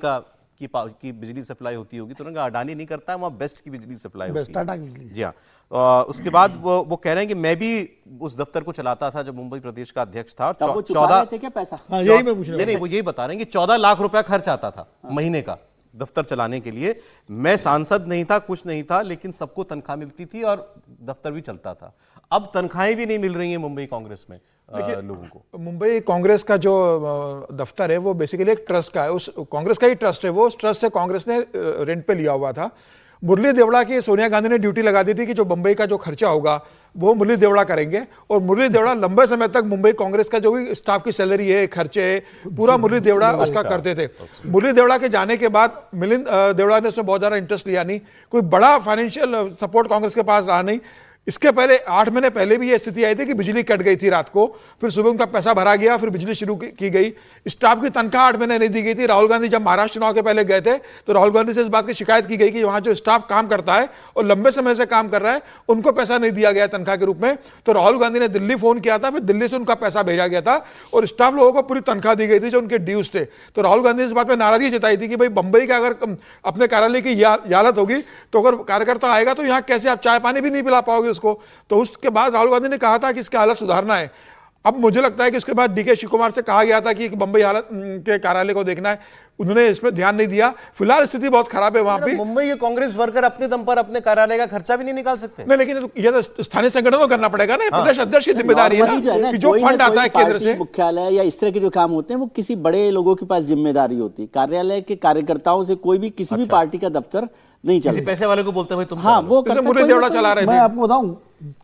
[SPEAKER 1] की बिजली सप्लाई होती होगी, तो उन्होंने कहा अडानी नहीं करता है, वहां बेस्ट की बिजली सप्लाई होती है। जी हाँ। उसके बाद वो कह रहे हैं कि मैं भी उस दफ्तर को चलाता था जब मुंबई प्रदेश का अध्यक्ष था।
[SPEAKER 9] 14 थे क्या पैसा?
[SPEAKER 7] यही मैं पूछ रहा हूं।
[SPEAKER 1] नहीं, वो यही बता रहे हैं कि 14 लाख रुपया खर्च आता था महीने का दफ्तर चलाने के लिए। मैं सांसद नहीं था, कुछ नहीं था, लेकिन सबको तनख्वाह मिलती थी और दफ्तर भी चलता था। अब तनख्वाहें भी नहीं मिल रही हैं मुंबई कांग्रेस में लोगों को।
[SPEAKER 8] मुंबई कांग्रेस का जो दफ्तर है वो बेसिकली एक ट्रस्ट का है, उस कांग्रेस का ही ट्रस्ट है वो। उस ट्रस्ट से कांग्रेस ने रेंट पे लिया हुआ था। मुरली देवड़ा की सोनिया गांधी ने ड्यूटी लगा दी थी कि जो मुंबई का जो खर्चा होगा वो मुरली देवड़ा करेंगे। और मुरली देवड़ा लंबे समय तक मुंबई कांग्रेस का जो भी स्टाफ की सैलरी है, खर्चे है, पूरा मुरली देवड़ा उसका करते थे। मुरली देवड़ा के जाने के बाद मिलिंद देवड़ा ने उसमें बहुत ज्यादा इंटरेस्ट लिया नहीं, कोई बड़ा फाइनेंशियल सपोर्ट कांग्रेस के पास रहा नहीं। इसके पहले 8 महीने पहले भी यह स्थिति आई थी कि बिजली कट गई थी रात को, फिर सुबह उनका पैसा भरा गया, फिर बिजली शुरू की गई। स्टाफ की तनख्वाह 8 महीने नहीं दी गई थी। राहुल गांधी जब महाराष्ट्र चुनाव के पहले गए थे तो राहुल गांधी से इस बात की शिकायत की गई कि वहां जो स्टाफ काम करता है और लंबे समय से काम कर रहा है उनको पैसा नहीं दिया गया तनख्वाह के रूप में। तो राहुल गांधी ने दिल्ली फोन किया था, फिर दिल्ली से उनका पैसा भेजा गया था और स्टाफ लोगों को पूरी तनख्वाह दी गई थी जो उनके ड्यूज थे। तो राहुल गांधी ने इस बात पर नाराजगी जताई थी कि भाई बंबई का अगर अपने कार्यालय की हालत होगी तो अगर कार्यकर्ता आएगा तो यहाँ कैसे आप चाय पानी भी नहीं पिला पाओगे उसको। तो उसके बाद राहुल गांधी ने कहा था कि इसकी हालत सुधारना है। अब मुझे लगता है कि उसके बाद डीके शिव कुमार से कहा गया था कि बंबई हालत के कार्यालय को देखना है, उन्होंने इसमें ध्यान नहीं दिया। फिलहाल स्थिति बहुत खराब है वहां पे।
[SPEAKER 1] मुंबई के कांग्रेस वर्कर अपने दम पर अपने कार्यालय का खर्चा भी नहीं निकाल सकते।
[SPEAKER 8] नहीं, लेकिन ये तो स्थानीय संगठनों को करना पड़ेगा ना, प्रदेश अध्यक्ष की जिम्मेदारी है ना कि जो फंड आता है केंद्र से।
[SPEAKER 9] मुख्यालय या इस तरह के जो काम होते हैं वो किसी बड़े लोगों के पास जिम्मेदारी होती है। कार्यालय के कार्यकर्ताओं से कोई भी किसी भी पार्टी का दफ्तर नहीं चलता।
[SPEAKER 1] पैसे वाले को बोलते हैं भाई तुम।
[SPEAKER 9] हाँ, वो
[SPEAKER 8] मुरली देवड़ा चला रहे थे।
[SPEAKER 7] मैं आपको बताऊं,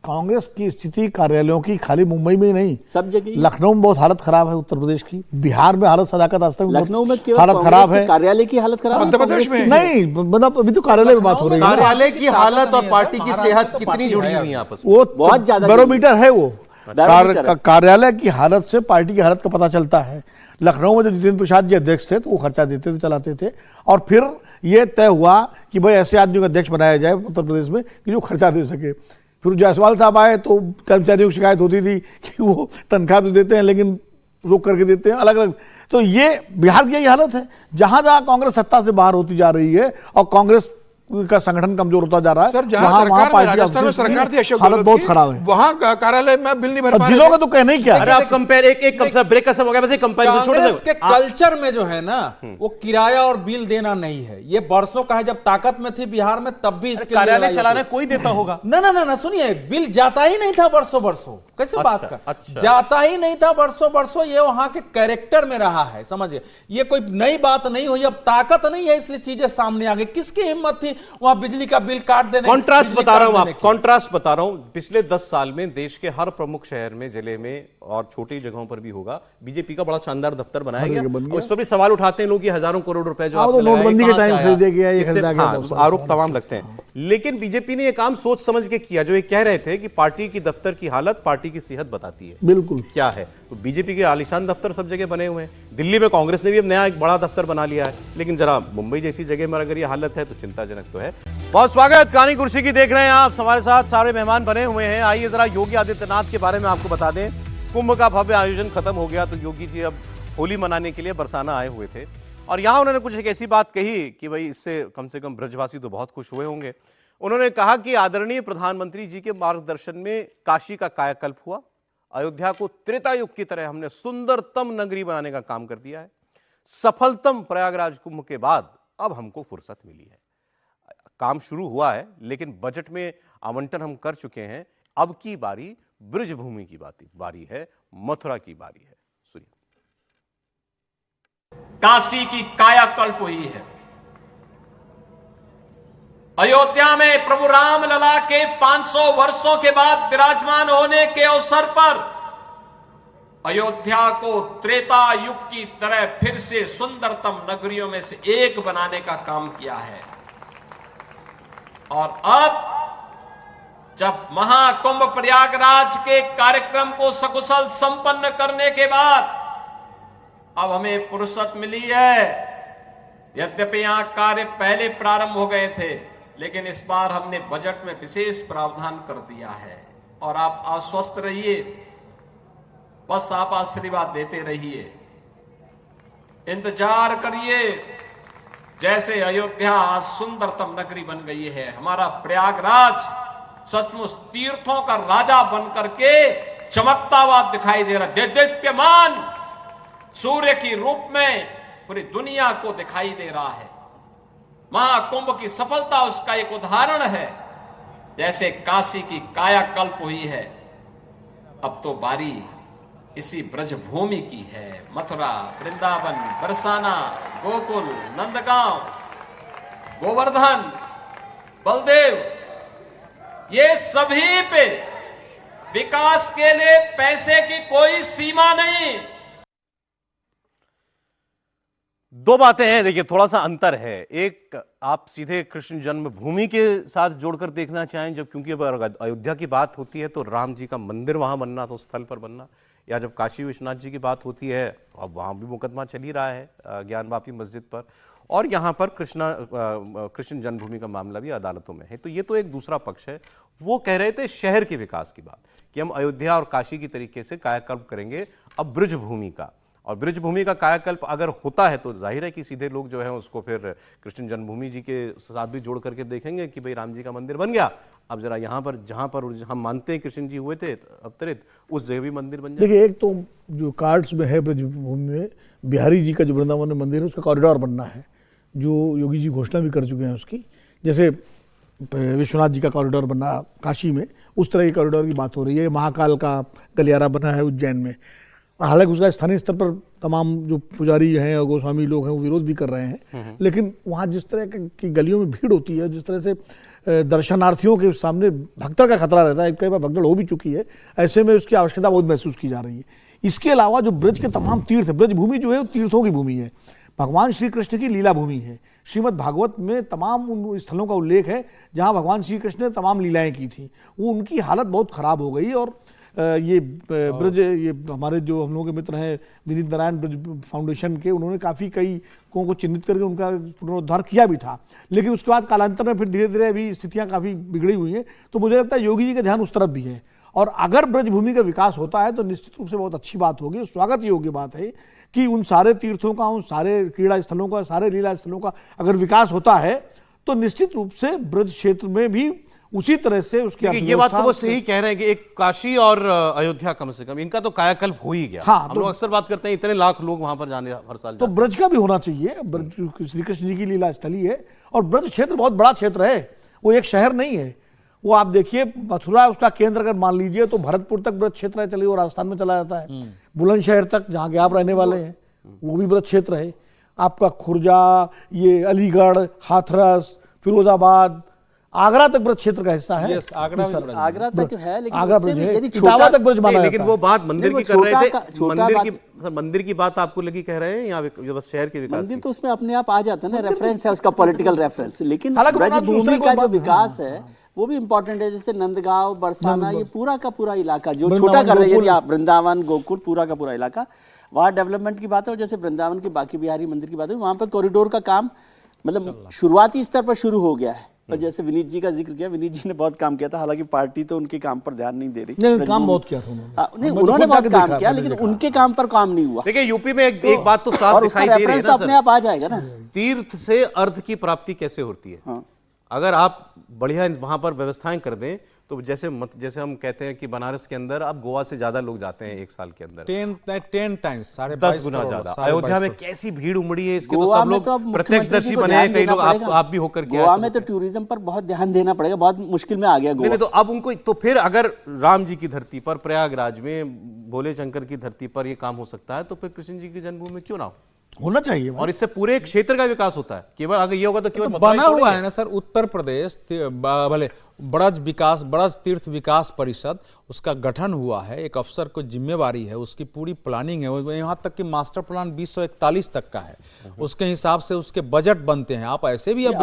[SPEAKER 7] कांग्रेस की स्थिति कार्यालयों की खाली मुंबई में ही नहीं,
[SPEAKER 9] सब जगह।
[SPEAKER 7] लखनऊ में बहुत हालत खराब है, उत्तर प्रदेश की, बिहार में हालत, सदाकत आस्था में
[SPEAKER 9] लखनऊ में
[SPEAKER 7] हालत खराब है,
[SPEAKER 9] कार्यालय की हालत खराब है।
[SPEAKER 8] मध्य प्रदेश में
[SPEAKER 7] नहीं, मतलब अभी तो कार्यालय में बात हो रही है।
[SPEAKER 1] कार्यालय की हालत और पार्टी की सेहत कितनी जुड़ी हुई है आपस में,
[SPEAKER 7] वो
[SPEAKER 9] बहुत ज्यादा
[SPEAKER 7] बैरोमीटर है वो। कार्यालय की हालत से पार्टी की हालत का पता चलता है। लखनऊ में जो जितेंद्र प्रसाद जी अध्यक्ष थे तो वो खर्चा देते थे, चलाते थे, और फिर ये तय हुआ कि भाई ऐसे आदमी को अध्यक्ष बनाया जाए उत्तर प्रदेश में कि जो खर्चा दे सके। फिर जायसवाल साहब आए तो कर्मचारियों की शिकायत होती थी कि वो तनख्वाह तो देते हैं लेकिन रोक करके देते हैं, अलग अलग। तो ये बिहार की यही हालत है। जहां जहां कांग्रेस सत्ता से बाहर होती जा रही है और कांग्रेस का संगठन कमजोर होता जा रहा है।
[SPEAKER 8] सर, जहां सरकार में, राजस्थान में सरकार थी अशोक
[SPEAKER 7] हालत
[SPEAKER 8] गहलोत
[SPEAKER 7] बहुत
[SPEAKER 8] की,
[SPEAKER 7] खराब है।
[SPEAKER 8] वहां कार्यालय में बिल नहीं भर पा रहे
[SPEAKER 7] जिलों
[SPEAKER 8] थे।
[SPEAKER 7] का तो कहना ही क्या है।
[SPEAKER 1] अरे आप कंपेयर एक ब्रेक का समय हो गया, बस एक कंपैरिजन छोड़
[SPEAKER 5] कांग्रेस
[SPEAKER 1] दो।
[SPEAKER 5] के कल्चर में जो है ना, वो किराया और बिल देना नहीं है। ये बरसों का है, जब ताकत में थी बिहार में तब भी इसके लिए
[SPEAKER 1] कार्यालय
[SPEAKER 5] लड़ाई
[SPEAKER 1] चलाना
[SPEAKER 5] होती।
[SPEAKER 1] कोई देता होगा।
[SPEAKER 5] ना सुनिए, बिल जाता ही नहीं था बरसों बरसों। कैसे बात कर,
[SPEAKER 1] अच्छा।
[SPEAKER 5] जाता ही नहीं था बरसों बरसों। ये वहां के कैरेक्टर में रहा है, समझिए। ये कोई नई बात नहीं हुई, अब ताकत नहीं है इसलिए चीजें सामने आ गई। किसकी हिम्मत थी वहां बिजली का बिल काट देने?
[SPEAKER 1] कॉन्ट्रास्ट बता रहा हूं आप, कॉन्ट्रास्ट बता रहा हूं। पिछले 10 साल में देश के हर प्रमुख शहर में, जिले में और छोटी जगहों पर भी होगा, बीजेपी का बड़ा शानदार दफ्तर बनाया गया। और इस पर भी सवाल उठाते हैं लोग कि हजारों करोड़ रुपए जो आपने लगाए,
[SPEAKER 7] नोटबंदी के
[SPEAKER 1] कहां से
[SPEAKER 7] टाइम
[SPEAKER 1] आया?
[SPEAKER 7] खरीदे गया, ये
[SPEAKER 1] इससे-
[SPEAKER 7] खरीदा गया,
[SPEAKER 1] हाँ,
[SPEAKER 7] बहुत सारा
[SPEAKER 1] आरोप तमाम लगते हैं। लेकिन बीजेपी ने यह काम सोच समझ के किया। जो ये कह रहे थे कि पार्टी की दफ्तर की हालत पार्टी की सेहत बताती है,
[SPEAKER 7] बिल्कुल
[SPEAKER 1] क्या है। तो बीजेपी के आलीशान दफ्तर सब जगह बने हुए हैं। दिल्ली में कांग्रेस ने भी अब नया एक बड़ा दफ्तर बना लिया है। लेकिन जरा मुंबई जैसी जगह में अगर ये हालत है तो चिंताजनक तो है। बहुत स्वागत, कहानी कुर्सी की देख रहे हैं आप। हमारे साथ सारे मेहमान बने हुए हैं। आइए जरा योगी आदित्यनाथ के बारे में आपको बता दें। कुंभ का भव्य आयोजन खत्म हो गया तो योगी जी अब होली मनाने के लिए बरसाना आए हुए थे, और यहां उन्होंने कुछ एक ऐसी बात कही कि भाई इससे कम से कम ब्रजवासी तो बहुत खुश हुए होंगे। उन्होंने कहा कि आदरणीय प्रधानमंत्री जी के मार्गदर्शन में काशी का कायाकल्प हुआ। अयोध्या को त्रेता युग की तरह हमने सुंदरतम नगरी बनाने का काम कर दिया है। सफलतम प्रयागराज कुंभ के बाद अब हमको फुर्सत मिली है। काम शुरू हुआ है, लेकिन बजट में आवंटन हम कर चुके हैं। अब की बारी ब्रजभूमि की बारी है, मथुरा की बारी है। सुनिए।
[SPEAKER 13] काशी की कायाकल्प हुई है। अयोध्या में प्रभु राम लला के 500 वर्षों के बाद विराजमान होने के अवसर पर अयोध्या को त्रेता युग की तरह फिर से सुंदरतम नगरियों में से एक बनाने का काम किया है। और अब जब महाकुंभ प्रयागराज के कार्यक्रम को सकुशल संपन्न करने के बाद अब हमें फुर्सत मिली है। यद्यपि यहां कार्य पहले प्रारंभ हो गए थे, लेकिन इस बार हमने बजट में विशेष प्रावधान कर दिया है। और आप आश्वस्त रहिए, बस आप आशीर्वाद देते रहिए, इंतजार करिए। जैसे अयोध्या आज सुंदरतम नगरी बन गई है, हमारा प्रयागराज सचमुच तीर्थों का राजा बनकर के चमकता हुआ दिखाई दे रहा है। दीप्यमान सूर्य की रूप में पूरी दुनिया को दिखाई दे रहा है। महाकुंभ की सफलता उसका एक उदाहरण है। जैसे काशी की कायाकल्प हुई है, अब तो बारी इसी ब्रजभूमि की है। मथुरा, वृंदावन, बरसाना, गोकुल, नंदगांव, गोवर्धन, बलदेव, ये सभी पे विकास के लिए पैसे की कोई सीमा नहीं।
[SPEAKER 1] दो बातें हैं, देखिए थोड़ा सा अंतर है। एक, आप सीधे कृष्ण जन्मभूमि के साथ जोड़कर देखना चाहें, जब क्योंकि अब अयोध्या की बात होती है तो राम जी का मंदिर वहां बनना, तो स्थल पर बनना, या जब काशी विश्वनाथ जी की बात होती है अब वहां भी मुकदमा चल ही रहा है ज्ञान वापी मस्जिद पर, और यहाँ पर कृष्ण जन्मभूमि का मामला भी अदालतों में है। तो ये तो एक दूसरा पक्ष है। वो कह रहे थे शहर के विकास की बात, कि हम अयोध्या और काशी की तरीके से कायाकल्प करेंगे अब ब्रजभूमि का। और ब्रजभूमि का कायाकल्प अगर होता है तो जाहिर है कि सीधे लोग जो है उसको फिर कृष्ण जन्मभूमि जी के साथ भी जोड़ करके देखेंगे कि भाई राम जी का मंदिर बन गया, अब जरा यहाँ पर जहाँ पर हम मानते हैं कृष्ण जी हुए थे अवतरित, उस जगह भी मंदिर बन जाए।
[SPEAKER 7] देखिए, एक तो जो कार्ड्स में है ब्रजभूमि में बिहारी जी का जो वृंदावन में मंदिर है उसका कॉरिडोर बनना है, जो योगी जी घोषणा भी कर चुके हैं उसकी। जैसे विश्वनाथ जी का कॉरिडोर बना काशी में, उस तरह के कॉरिडोर की बात हो रही है। महाकाल का गलियारा बना है उज्जैन में, हालांकि उसका स्थानीय स्तर पर तमाम जो पुजारी हैं और गोस्वामी लोग हैं वो विरोध भी कर रहे हैं, लेकिन वहाँ जिस तरह की गलियों में भीड़ होती है, जिस तरह से दर्शनार्थियों के सामने भगदड़ का खतरा रहता है, कई बार भगदड़ हो भी चुकी है, ऐसे में उसकी आवश्यकता बहुत महसूस की जा रही है। इसके अलावा जो ब्रज के तमाम तीर्थ है, ब्रज भूमि जो है वो तीर्थों की भूमि है, भगवान श्री कृष्ण की लीला भूमि है। श्रीमद् भागवत में तमाम उन स्थलों का उल्लेख है जहाँ भगवान श्री कृष्ण ने तमाम लीलाएं की थी। वो उनकी हालत बहुत ख़राब हो गई, और ये ब्रज, ये हमारे जो हम लोगों के मित्र हैं विनीत नारायण ब्रज फाउंडेशन के, उन्होंने काफ़ी कई को चिन्हित करके उनका पुनरुद्धार किया भी था, लेकिन उसके बाद कालांतर में फिर धीरे धीरे अभी स्थितियां काफ़ी बिगड़ी हुई हैं। तो मुझे लगता है योगी जी का ध्यान उस तरफ भी है, और अगर ब्रजभूमि का विकास होता है तो निश्चित रूप से बहुत अच्छी बात होगी। स्वागत योग्य बात है कि उन सारे तीर्थों का, उन सारे क्रीड़ा स्थलों का, सारे लीला स्थलों का अगर विकास होता है तो निश्चित रूप से ब्रज क्षेत्र में भी उसी तरह से उसकी
[SPEAKER 1] ये बात तो वो सही कह रहे हैं कि एक काशी और अयोध्या कम से कम इनका तो कायाकल्प हो ही गया।
[SPEAKER 7] हाँ,
[SPEAKER 1] हम लोग अक्सर बात करते हैं इतने लाख लोग वहां पर जाने हर साल
[SPEAKER 7] तो ब्रज का भी होना चाहिए। ब्रज श्री कृष्ण जी की लीला स्थली है और ब्रज क्षेत्र बहुत बड़ा क्षेत्र है, वो एक शहर नहीं है। वो आप देखिए मथुरा उसका केंद्र अगर मान लीजिए तो भरतपुर तक ब्रज क्षेत्र है, चलिए वो राजस्थान में चला जाता है। बुलंदशहर तक जहाँ के आप रहने वाले हैं वो भी ब्रज क्षेत्र है। आपका खुर्जा, ये अलीगढ़, हाथरस, फिरोजाबाद, आगरा तक ब्रज क्षेत्र का हिस्सा है।
[SPEAKER 9] आगरा तक है, लेकिन
[SPEAKER 7] आगरा
[SPEAKER 9] उससे
[SPEAKER 7] ब्रज
[SPEAKER 9] भी
[SPEAKER 7] है,
[SPEAKER 9] यदि
[SPEAKER 7] इटावा तक ब्रज माना
[SPEAKER 1] लेकिन
[SPEAKER 7] जाता
[SPEAKER 1] वो
[SPEAKER 7] है।
[SPEAKER 1] बात मंदिर की कर रहे थे। मंदिर की बात आपको लगी कह रहे हैं या बस शहर के विकास?
[SPEAKER 9] मंदिर तो उसमें अपने आप आ जाता है ना, रेफरेंस है उसका, पॉलिटिकल रेफरेंस। लेकिन
[SPEAKER 7] हालांकि
[SPEAKER 9] ब्रजभूमि का जो विकास है वो भी इंपॉर्टेंट है। जैसे नंदगांव, बरसाना, ये पूरा का पूरा इलाका जो छोटा कर रहे हैं, यदि आप वृंदावन, गोकुल, पूरा का पूरा इलाका, वहाँ डेवलपमेंट की बात है। और जैसे वृंदावन के बाकी बिहारी मंदिर की बात है, वहाँ पर कॉरिडोर का काम मतलब शुरुआती स्तर पर शुरू हो गया है। और जैसे विनीत जी का जिक्र किया, विनीत जी ने बहुत काम किया था, हालांकि पार्टी तो उनके काम पर ध्यान नहीं दे रही।
[SPEAKER 7] नहीं, काम बहुत किया था उन्होंने।
[SPEAKER 9] उन्होंने बहुत काम किया, लेकिन उनके काम पर काम नहीं हुआ।
[SPEAKER 1] देखिए यूपी में एक बात तो साफ दिखाई दे रही है ना
[SPEAKER 9] अपने आप आ जाएगा ना,
[SPEAKER 1] तीर्थ से अर्थ की प्राप्ति कैसे होती है। अगर आप बढ़िया वहां पर व्यवस्थाएं कर दें तो जैसे हम कहते हैं कि बनारस के अंदर अब गोवा से ज्यादा लोग जाते हैं एक साल के अंदर,
[SPEAKER 5] 10 टाइम्स,
[SPEAKER 1] 10 गुना ज्यादा। अयोध्या में कैसी भीड़ उमड़ी है, इसके तो सब लोग प्रत्यक्षदर्शी बने हैं, कई लोग आप भी होकर के।
[SPEAKER 9] गोवा में तो टूरिज्म पर बहुत ध्यान देना पड़ेगा, बहुत मुश्किल में आ गया गोवा।
[SPEAKER 1] नहीं तो अब उनको तो फिर अगर राम जी की धरती पर, प्रयागराज में, भोले शंकर की धरती पर ये काम हो सकता है तो फिर कृष्ण जी की जन्मभूमि में क्यों ना
[SPEAKER 7] होना चाहिए।
[SPEAKER 1] और इससे पूरे क्षेत्र का विकास होता है। केवल अगर ये होगा तो केवल
[SPEAKER 5] बना हुआ है ना सर, उत्तर प्रदेश भले ब्रज तीर्थ विकास परिषद, उसका गठन हुआ है, एक अफसर को जिम्मेवारी है, उसकी पूरी प्लानिंग है। यहाँ तक कि मास्टर प्लान 2041 तक का है, उसके हिसाब से उसके बजट बनते हैं। आप ऐसे भी अब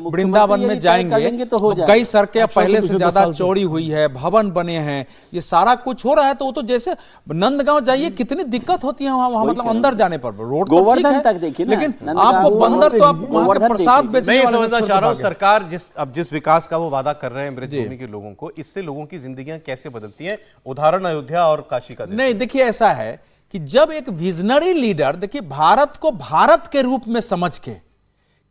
[SPEAKER 5] वृंदावन में जाएंगे तो कई सड़कें पहले से ज्यादा चौड़ी हुई है, भवन बने हैं, ये सारा कुछ हो रहा है। तो वो तो जैसे नंदगांव जाइए कितनी दिक्कत होती है वहाँ, मतलब अंदर जाने पर रोड
[SPEAKER 9] गोवर्धन तक देखिए,
[SPEAKER 5] लेकिन आपको बंदर तो आप वहाँ के प्रसाद बेचने वाले।
[SPEAKER 1] समझना चाह रहा हूँ सरकार जिस विकास का वो वादा कर रहे हैं ब्रजभूमि के लोगों को, इससे लोगों की जिंदगियां कैसे बदलती हैं? उदाहरण अयोध्या और काशी का
[SPEAKER 5] नहीं, देखिए ऐसा है कि जब एक विजनरी लीडर, देखिए भारत को भारत के रूप में समझ के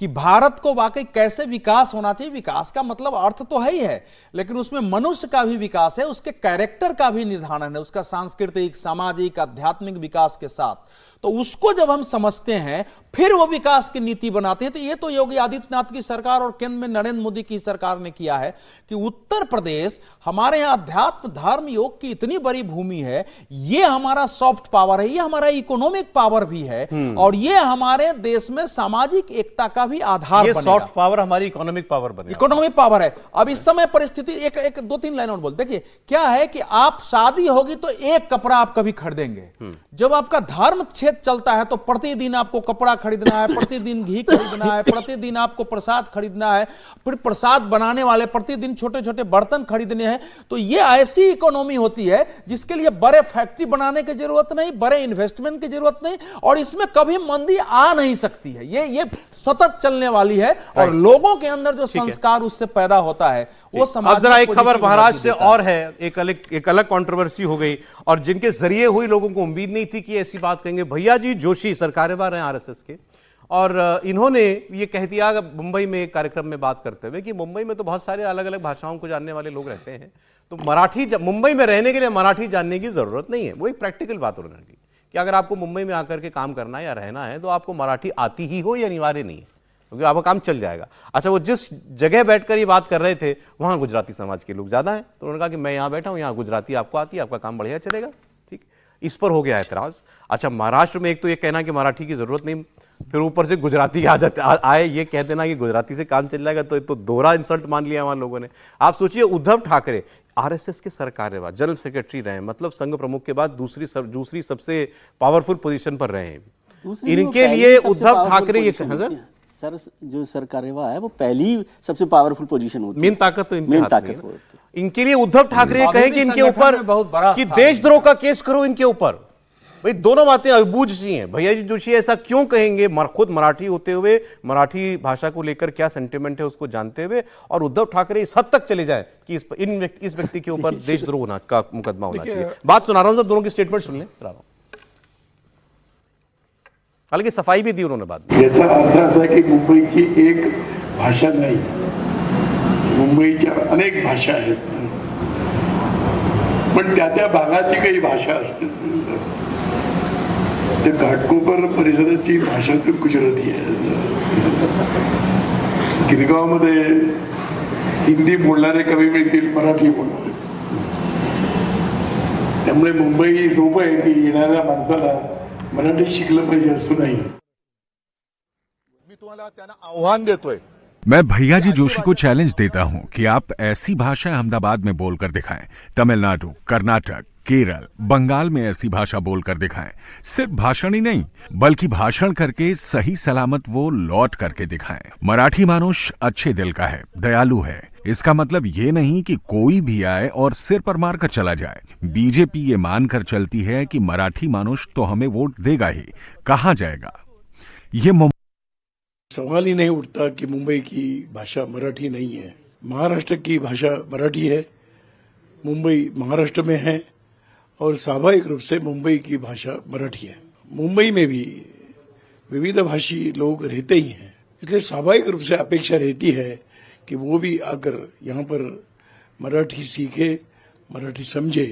[SPEAKER 5] कि भारत को वाकई कैसे विकास होना चाहिए, विकास का मतलब अर्थ तो है ही है, लेकिन उसमें मनुष्य का भी विकास है, उसके कैरेक्टर का भी निर्धारण है, उसका सांस्कृतिक, सामाजिक, आध्यात्मिक विकास के साथ। तो उसको जब हम समझते हैं फिर वो विकास की नीति बनाते हैं। तो ये तो योगी आदित्यनाथ की सरकार और केंद्र में नरेंद्र मोदी की सरकार ने किया है कि उत्तर प्रदेश हमारे यहाँ अध्यात्म, धर्म, योग की इतनी बड़ी भूमि है, ये हमारा सॉफ्ट पावर है, ये हमारा इकोनॉमिक पावर भी है, और ये हमारे देश में सामाजिक एकता का भी आधार बनेगा।
[SPEAKER 1] सॉफ्ट पावर हमारी इकोनॉमिक पावर बनेगा,
[SPEAKER 5] इकोनॉमिक पावर है। अब इस समय परिस्थिति एक 2-3 लाइन और बोल, देखिए क्या है कि आप शादी होगी तो एक कपड़ा आप कभी खरीदेंगे, जब आपका धर्म चलता है तो प्रतिदिन आपको कपड़ा खरीदना है, प्रतिदिन घी खरीदना है, प्रतिदिन आपको प्रसाद खरीदना है, फिर प्रसाद बनाने वाले प्रतिदिन छोटे छोटे बर्तन खरीदने हैं। तो ये ऐसी इकोनॉमी होती है जिसके लिए बड़े फैक्ट्री बनाने की जरूरत नहीं, बड़े इन्वेस्टमेंट की जरूरत नहीं, और इसमें कभी मंदी आ नहीं सकती है। ये सतत चलने वाली है, और लोगों के अंदर जो संस्कार उससे पैदा होता है वो समाज।
[SPEAKER 1] अब जरा एक खबर महाराष्ट्र से और है, एक अलग कंट्रोवर्सी हो गई, और जिनके जरिए हुई लोगों को उम्मीद नहीं थी कि ऐसी बात कहेंगे। भैया जी जोशी सरकारेवार हैं आरएसएस के, और इन्होंने ये कह दिया मुंबई में एक कार्यक्रम में बात करते हुए कि मुंबई में तो बहुत सारे अलग अलग भाषाओं को जानने वाले लोग रहते हैं, तो मुंबई में रहने के लिए मराठी जानने की जरूरत नहीं है। वो एक प्रैक्टिकल बात उन्होंने की कि अगर आपको मुंबई में आकर के काम करना है या रहना है तो आपको मराठी आती ही हो, ये अनिवार्य नहीं है, क्योंकि आपका काम चल जाएगा। अच्छा, वो जिस जगह बैठकर ये बात कर रहे थे वहां गुजराती समाज के लोग ज्यादा हैं, तो उन्होंने कहा कि मैं यहाँ बैठा हूँ, यहाँ गुजराती आपको आती है, आपका काम बढ़िया चलेगा। ठीक, इस पर हो गया एतराज। अच्छा, महाराष्ट्र में एक तो ये कहना कि मराठी की जरूरत नहीं, फिर ऊपर से गुजराती आए ये कह देना कि गुजराती से काम चल जाएगा, तो दोहरा इंसल्ट मान लिया वहां लोगों ने। आप सोचिए, उद्धव ठाकरे आरएसएस के सरकारेवार जनरल सेक्रेटरी रहे, मतलब संघ प्रमुख के बाद दूसरी सबसे पावरफुल पोजीशन पर रहे हैं। इनके लिए उद्धव ठाकरे ये
[SPEAKER 9] सर, जो सरकारेवा है वो पहली सबसे पावरफुल पोजीशन होती है,
[SPEAKER 1] मेन ताकत तो इनके लिए उद्धव ठाकरे कहें कि इनके ऊपर कि देशद्रोह का केस करो इनके ऊपर। भाई दोनों बातें अबूझ सी हैं। भैया जी जोशी ऐसा क्यों कहेंगे, खुद मराठी होते हुए, मराठी भाषा को लेकर क्या सेंटिमेंट है उसको जानते हुए, और उद्धव ठाकरे इस हद तक चले जाए कि इस व्यक्ति के ऊपर देशद्रोह का मुकदमा होना चाहिए। बात सुना रहा हूं, दोनों की स्टेटमेंट सुन लें। हालांकि सफाई भी दी उन्होंने बाद में।
[SPEAKER 14] याचा अर्थ असा की मुंबईची एक
[SPEAKER 12] भाषा नाही. मुंबईच्या अनेक भाषा आहेत, पण त्या त्या भागाची काही भाषा असते. तर घाटकोपर परिसराची भाषा तर गुजराती आहे. गिरगावमध्ये हिंदी बोलणारे कमी मिळतील, मराठी बोलणारे. त्यामुळे मुंबई सोपं आहे की येणाऱ्या माणसाला मराठी शिकलं पाहिजे असं नाही.
[SPEAKER 4] मी तुम्हाला त्यांना आव्हान देतोय.
[SPEAKER 14] मैं भैया जी जोशी को चैलेंज देता हूं कि आप ऐसी भाषा अहमदाबाद में बोलकर दिखाएं, तमिलनाडु, कर्नाटक, केरल, बंगाल में ऐसी भाषा बोलकर दिखाएं. सिर्फ भाषण ही नहीं बल्कि भाषण करके सही सलामत वो लौट करके दिखाएं. मराठी मानुष अच्छे दिल का है, दयालु है. इसका मतलब ये नहीं कि कोई भी आए और सिर पर मारकर चला जाए. बीजेपी ये मानकर चलती है कि मराठी मानुष तो हमें वोट देगा ही, कहां जाएगा. ये
[SPEAKER 12] सवाल ही नहीं उठता कि मुंबई की भाषा मराठी नहीं है. महाराष्ट्र की भाषा मराठी है, मुंबई महाराष्ट्र में है और स्वाभाविक रूप से मुंबई की भाषा मराठी है. मुंबई में भी विविध भाषी लोग रहते ही हैं, इसलिए स्वाभाविक रूप से अपेक्षा रहती है कि वो भी आकर यहाँ पर मराठी सीखे, मराठी समझे,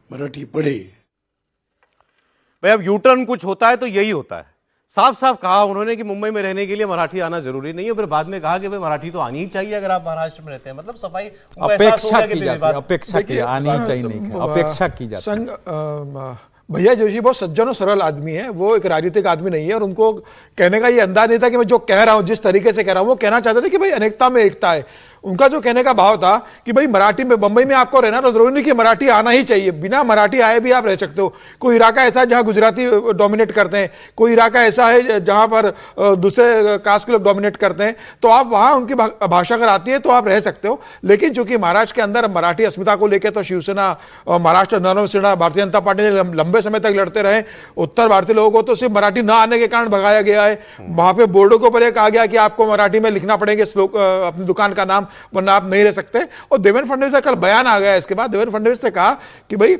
[SPEAKER 12] मराठी पढ़े.
[SPEAKER 1] भाई अब यूटर्न कुछ होता है तो यही होता है. साफ साफ कहा उन्होंने कि मुंबई में रहने के लिए मराठी आना जरूरी नहीं है, फिर बाद में कहा कि भाई मराठी तो आनी ही चाहिए अगर आप महाराष्ट्र में रहते हैं. मतलब सफाई
[SPEAKER 5] अपेक्षा की जाती है, अपेक्षा की आनी ही चाहिए, नहीं अपेक्षा की जाती है.
[SPEAKER 8] भैया जोशी बहुत सज्जन और सरल आदमी है, वो एक राजनीतिक आदमी नहीं है और उनको कहने का ये अंदाज नहीं था कि मैं जो कह रहा हूं जिस तरीके से कह रहा हूं वो कहना चाहते थे कि भाई अनेकता में एकता है. उनका जो कहने का भाव था कि भाई मराठी में बंबई में आपको रहना तो जरूरी नहीं कि मराठी आना ही चाहिए, बिना मराठी आए भी आप रह सकते हो. कोई इलाका ऐसा है जहां गुजराती डोमिनेट करते हैं, कोई इलाका ऐसा है जहां पर दूसरे कास्ट के लोग डोमिनेट करते हैं, तो आप वहां उनकी भाषा अगर आती है तो आप रह सकते हो. लेकिन चूंकि महाराष्ट्र के अंदर मराठी अस्मिता को लेकर तो शिवसेना, महाराष्ट्र नवसेना, भारतीय जनता पार्टी ने लंबे समय तक लड़ते रहे. उत्तर भारतीय लोगों को तो सिर्फ मराठी ना आने के कारण भगाया गया है. वहां पे बोर्डों के ऊपर यह कहा गया कि आपको मराठी में लिखना पड़ेगा श्लोक, अपनी दुकान का नाम, वरना आप नहीं रह सकते. और देवेंद्र फडणवीस का कल बयान आ गया. इसके बाद देवेंद्र फडणवीस ने कहा कि भाई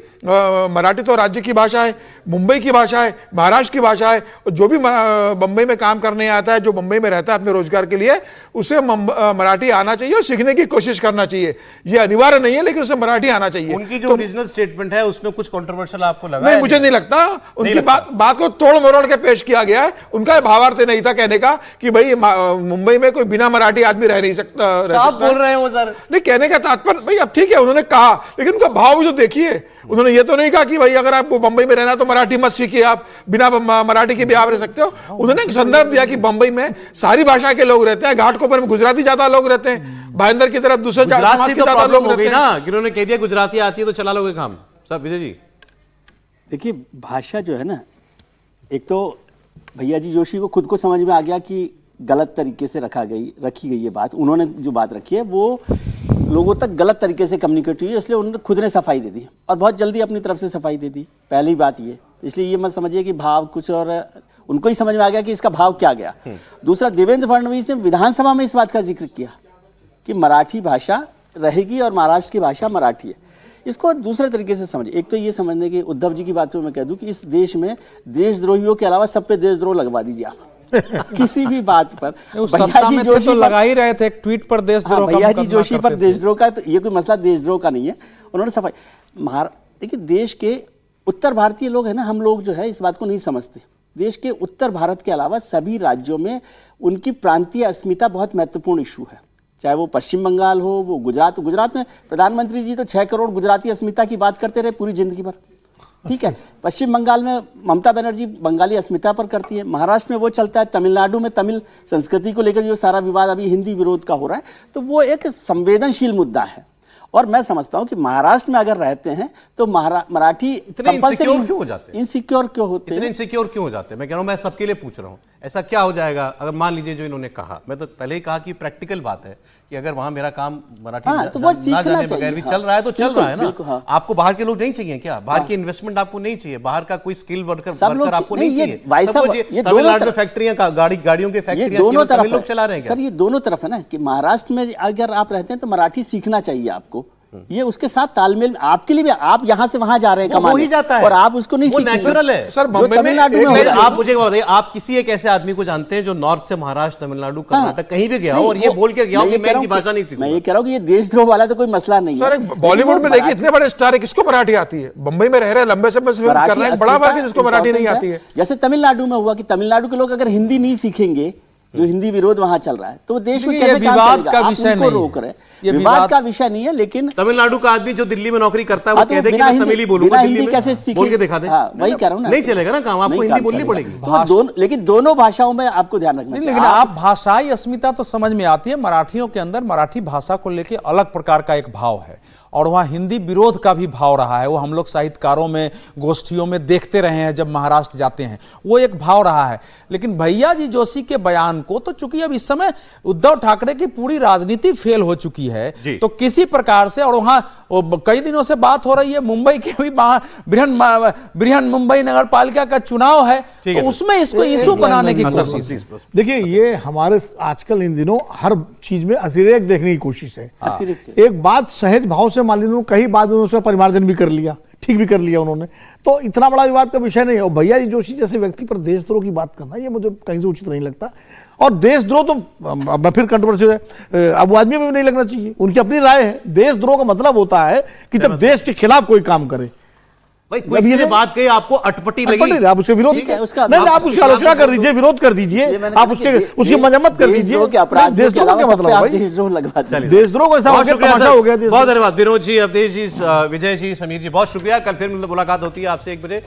[SPEAKER 8] मराठी तो राज्य की भाषा है, मुंबई की भाषा है, महाराष्ट्र की भाषा है. और जो भी बंबई में काम करने आता है, जो मुंबई में रहता है अपने रोजगार के लिए, उसे मराठी आना चाहिए और सीखने की कोशिश करना चाहिए. ये अनिवार्य नहीं है लेकिन उसे मराठी आना चाहिए.
[SPEAKER 1] उनकी जो ओरिजिनल स्टेटमेंट है उसमें कुछ कंट्रोवर्शियल आपको लगा?
[SPEAKER 8] नहीं, मुझे नहीं लगता. उनकी बात को तोड़ मरोड़ के पेश किया गया है. उनका भावार्थ नहीं था कहने का कि भाई मुंबई में कोई बिना मराठी आदमी रह नहीं सकता.
[SPEAKER 1] आप बोल रहे हैं वो सर.
[SPEAKER 8] नहीं, कहने का तात्पर्य भाई अब ठीक है उन्होंने कहा, लेकिन उनका भाव जो देखिए. उन्होंने ये तो नहीं कहा कि भाई अगर आपको मुंबई में रहना तो मराठी मत सीखिए, आप बिना मराठी के भी आप रह सकते हो. उन्होंने एक संदर्भ दिया कि मुंबई में सारी भाषा के लोग रहते हैं, घाटकोपर में गुजराती ज्यादा लोग रहते हैं, भाईंदर की तरफ दूसरे समाज के ज्यादा लोग रहते हैं
[SPEAKER 1] ना. उन्होंने कह दिया गुजराती आती है तो चला लोगे काम. सर विजय जी
[SPEAKER 9] देखिए, भाषा जो है ना, एक तो भैया जी जोशी को खुद को समझ में आ गया कि गलत तरीके से रखी गई ये बात. उन्होंने जो बात रखी है वो लोगों तक गलत तरीके से कम्युनिकेट हुई है, इसलिए उन्होंने खुद ने सफाई दे दी और बहुत जल्दी अपनी तरफ से सफाई दे दी. पहली बात ये, इसलिए ये मत समझिए कि भाव कुछ और, उनको ही समझ में आ गया कि इसका भाव क्या गया. दूसरा, देवेंद्र फडणवीस ने विधानसभा में इस बात का जिक्र किया कि मराठी भाषा रहेगी और महाराष्ट्र की भाषा मराठी है. इसको दूसरे तरीके से समझिए. एक तो ये समझने की उद्धव जी की बात पे मैं कह दूं कि इस देश में देशद्रोहियों के अलावा सब पे देशद्रोह लगवा दीजिए आप किसी भी बात पर.
[SPEAKER 5] भैया जी जोशी तो लगा ही रहे थे एक ट्वीट पर देशद्रोह.
[SPEAKER 9] भैया जी जोशी पर देशद्रोह का, तो ये कोई मसला देशद्रोह का नहीं है. उन्होंने सफाई. देखिए, देश के उत्तर भारतीय लोग हैं ना, हम लोग जो है इस बात को नहीं समझते. देश के उत्तर भारत के अलावा सभी राज्यों में उनकी प्रांतीय अस्मिता बहुत महत्वपूर्ण इशू है. चाहे वो पश्चिम बंगाल हो, वो गुजरात में प्रधानमंत्री जी तो 6 करोड़ गुजराती अस्मिता की बात करते रहे पूरी जिंदगी भर. ठीक है, पश्चिम बंगाल में ममता बनर्जी बंगाली अस्मिता पर करती है, महाराष्ट्र में वो चलता है, तमिलनाडु में तमिल संस्कृति को लेकर जो सारा विवाद अभी हिंदी विरोध का हो रहा है, तो वो एक संवेदनशील मुद्दा है. और मैं समझता हूं कि महाराष्ट्र में अगर रहते हैं तो मराठी
[SPEAKER 1] इनसिक्योर क्यों हो जाते हैं?
[SPEAKER 9] इनसिक्योर क्यों होते हैं?
[SPEAKER 1] इतने इनसिक्योर क्यों हो जाते हैं? मैं कह रहा हूं, मैं सबके लिए पूछ रहा हूं, ऐसा क्या हो जाएगा अगर मान लीजिए जो इन्होंने कहा, मैं तो पहले ही कहा कि प्रैक्टिकल बात है कि अगर वहां मेरा काम मराठी
[SPEAKER 9] तो वो
[SPEAKER 1] ना जाने बगैर भी चल रहा है तो चल रहा है ना. आपको बाहर के लोग नहीं चाहिए क्या? बाहर की इन्वेस्टमेंट आपको नहीं चाहिए? बाहर का कोई स्किल वर्कर आपको नहीं चाहिए? तमिलनाडु में फैक्ट्रियां, गाड़ियों की फैक्ट्रियां
[SPEAKER 9] दोनों तरफ
[SPEAKER 1] लोग चला रहे हैं.
[SPEAKER 9] सर, ये दोनों तरफ है ना कि महाराष्ट्र में अगर आप रहते हैं तो मराठी सीखना चाहिए आपको, ये उसके साथ तालमेल आपके लिए भी, आप यहाँ से वहां जा रहे हैं
[SPEAKER 1] वो हो
[SPEAKER 9] कमाने
[SPEAKER 1] ही जाता है
[SPEAKER 9] और आप उसको नहीं
[SPEAKER 1] वो
[SPEAKER 9] सीखेंगे।
[SPEAKER 1] नेचुरल है
[SPEAKER 8] सर,
[SPEAKER 9] जो
[SPEAKER 8] बम्बई में
[SPEAKER 9] तमिलनाडु में
[SPEAKER 8] एक
[SPEAKER 9] हो
[SPEAKER 8] नई-
[SPEAKER 9] रहा है,
[SPEAKER 1] आप मुझे बताइए, आप किसी एक ऐसे आदमी को जानते हैं जो नॉर्थ से महाराष्ट्र, तमिलनाडु, कर्नाटक कहीं भी गया हो और ये बोल के गया हो कि मैं इनकी भाषा नहीं
[SPEAKER 9] मैं
[SPEAKER 1] सीखूंगा?
[SPEAKER 9] ये कह रहा हूँ कि ये देशद्रोह वाला तो कोई मसला नहीं
[SPEAKER 8] सर,
[SPEAKER 9] है।
[SPEAKER 8] बॉलीवुड में देखिए इतने बड़े स्टार है, किसको मराठी आती है? बम्बई में रह रहे लंबे समय से फिल्म कर रहे हैं, बड़ा वर्ग है जिसको मराठी नहीं आती है।
[SPEAKER 9] जैसे तमिलनाडु में हुआ कि तमिलनाडु के लोग अगर हिंदी नहीं सीखेंगे, जो हिंदी विरोध वहां चल रहा है, तो वो देश में
[SPEAKER 5] देखिए,
[SPEAKER 9] कैसे
[SPEAKER 5] ये
[SPEAKER 9] काम
[SPEAKER 5] विवाद
[SPEAKER 9] चलेगा?
[SPEAKER 5] का
[SPEAKER 9] आप
[SPEAKER 5] विषय
[SPEAKER 9] उनको
[SPEAKER 5] नहीं
[SPEAKER 9] रोक
[SPEAKER 5] है।
[SPEAKER 9] रहे हैं।
[SPEAKER 5] ये
[SPEAKER 9] विवाद
[SPEAKER 5] विवाद
[SPEAKER 9] का विषय नहीं है, लेकिन
[SPEAKER 1] तमिलनाडु का आदमी जो दिल्ली में नौकरी करता है वो
[SPEAKER 9] हाँ, तो
[SPEAKER 1] कह दे कि
[SPEAKER 9] बिना
[SPEAKER 1] मैं
[SPEAKER 9] हिंदी-
[SPEAKER 1] तमिल ही बोलूंगा
[SPEAKER 9] बिना
[SPEAKER 1] दिल्ली
[SPEAKER 9] हिंदी
[SPEAKER 1] में,
[SPEAKER 9] कैसे सीखे?
[SPEAKER 1] बोल के दिखा दे।
[SPEAKER 9] हाँ, वही कह रहा हूं ना।
[SPEAKER 1] नहीं चलेगा ना काम, आपको
[SPEAKER 9] नहीं
[SPEAKER 1] हिंदी
[SPEAKER 9] काम
[SPEAKER 1] बोलनी
[SPEAKER 9] चलेगा।
[SPEAKER 1] पड़ेगी।
[SPEAKER 9] तो लेकिन दोनों भाषाओं में आपको ध्यान रखना
[SPEAKER 5] नहीं,
[SPEAKER 9] चाहिए।
[SPEAKER 5] लेकिन आप भाषाई अस्मिता तो समझ में आती है। मराठियों के अंदर मराठी भाषा को लेकर अलग प्रकार का एक भाव है और वहाँ हिंदी विरोध का भी भाव रहा है। वो हम लोग साहित्यकारों में, गोष्ठियों में देखते रहे हैं, जब महाराष्ट्र जाते हैं वो एक भाव रहा है। लेकिन भैया जी जोशी के बयान को तो चूंकि अब इस समय उद्धव ठाकरे की पूरी राजनीति फेल हो चुकी है, तो किसी प्रकार से, और वहाँ कई दिनों से बात हो रही है मुंबई के भी बृहन मुंबई नगर पालिका का चुनाव है, तो उसमें इसको इशू बनाने की कोशिश।
[SPEAKER 7] देखिए, ये हमारे आजकल इन दिनों हर चीज में अतिरेक देखने की कोशिश है। एक बात सहज भाव से मान लीजिए, कई बात उन्होंने उसका परिमार्जन भी कर लिया, ठीक भी कर लिया उन्होंने, तो इतना बड़ा विवाद का विषय नहीं है। और भैया जी जोशी जैसे व्यक्ति पर देशद्रोह की बात करना, ये मुझे कहीं से उचित नहीं लगता। और देशद्रोह तो अब फिर कंट्रोवर्सी है, अब आदमी में भी नहीं लगना चाहिए, उनकी अपनी राय है। देशद्रोह का मतलब होता है कि जब देश के खिलाफ कोई काम करे।
[SPEAKER 1] भाई कोई किसी ने बात कही, आपको अटपटी लगी,
[SPEAKER 7] आप उसके विरोध
[SPEAKER 9] ठीक है, उसका
[SPEAKER 7] नहीं, आप उसकी आलोचना कर दीजिए, विरोध कर दीजिए, आप उसकी मजम्मत कर दीजिए। देशद्रोह क्या मतलब है? देशद्रोह को ऐसा तमाशा हो गया।
[SPEAKER 1] बहुत धन्यवाद विनोद जी, अवधेश जी, विजय जी, समीर जी, बहुत शुक्रिया। कल फिर मुलाकात होती है आपसे 1 बजे।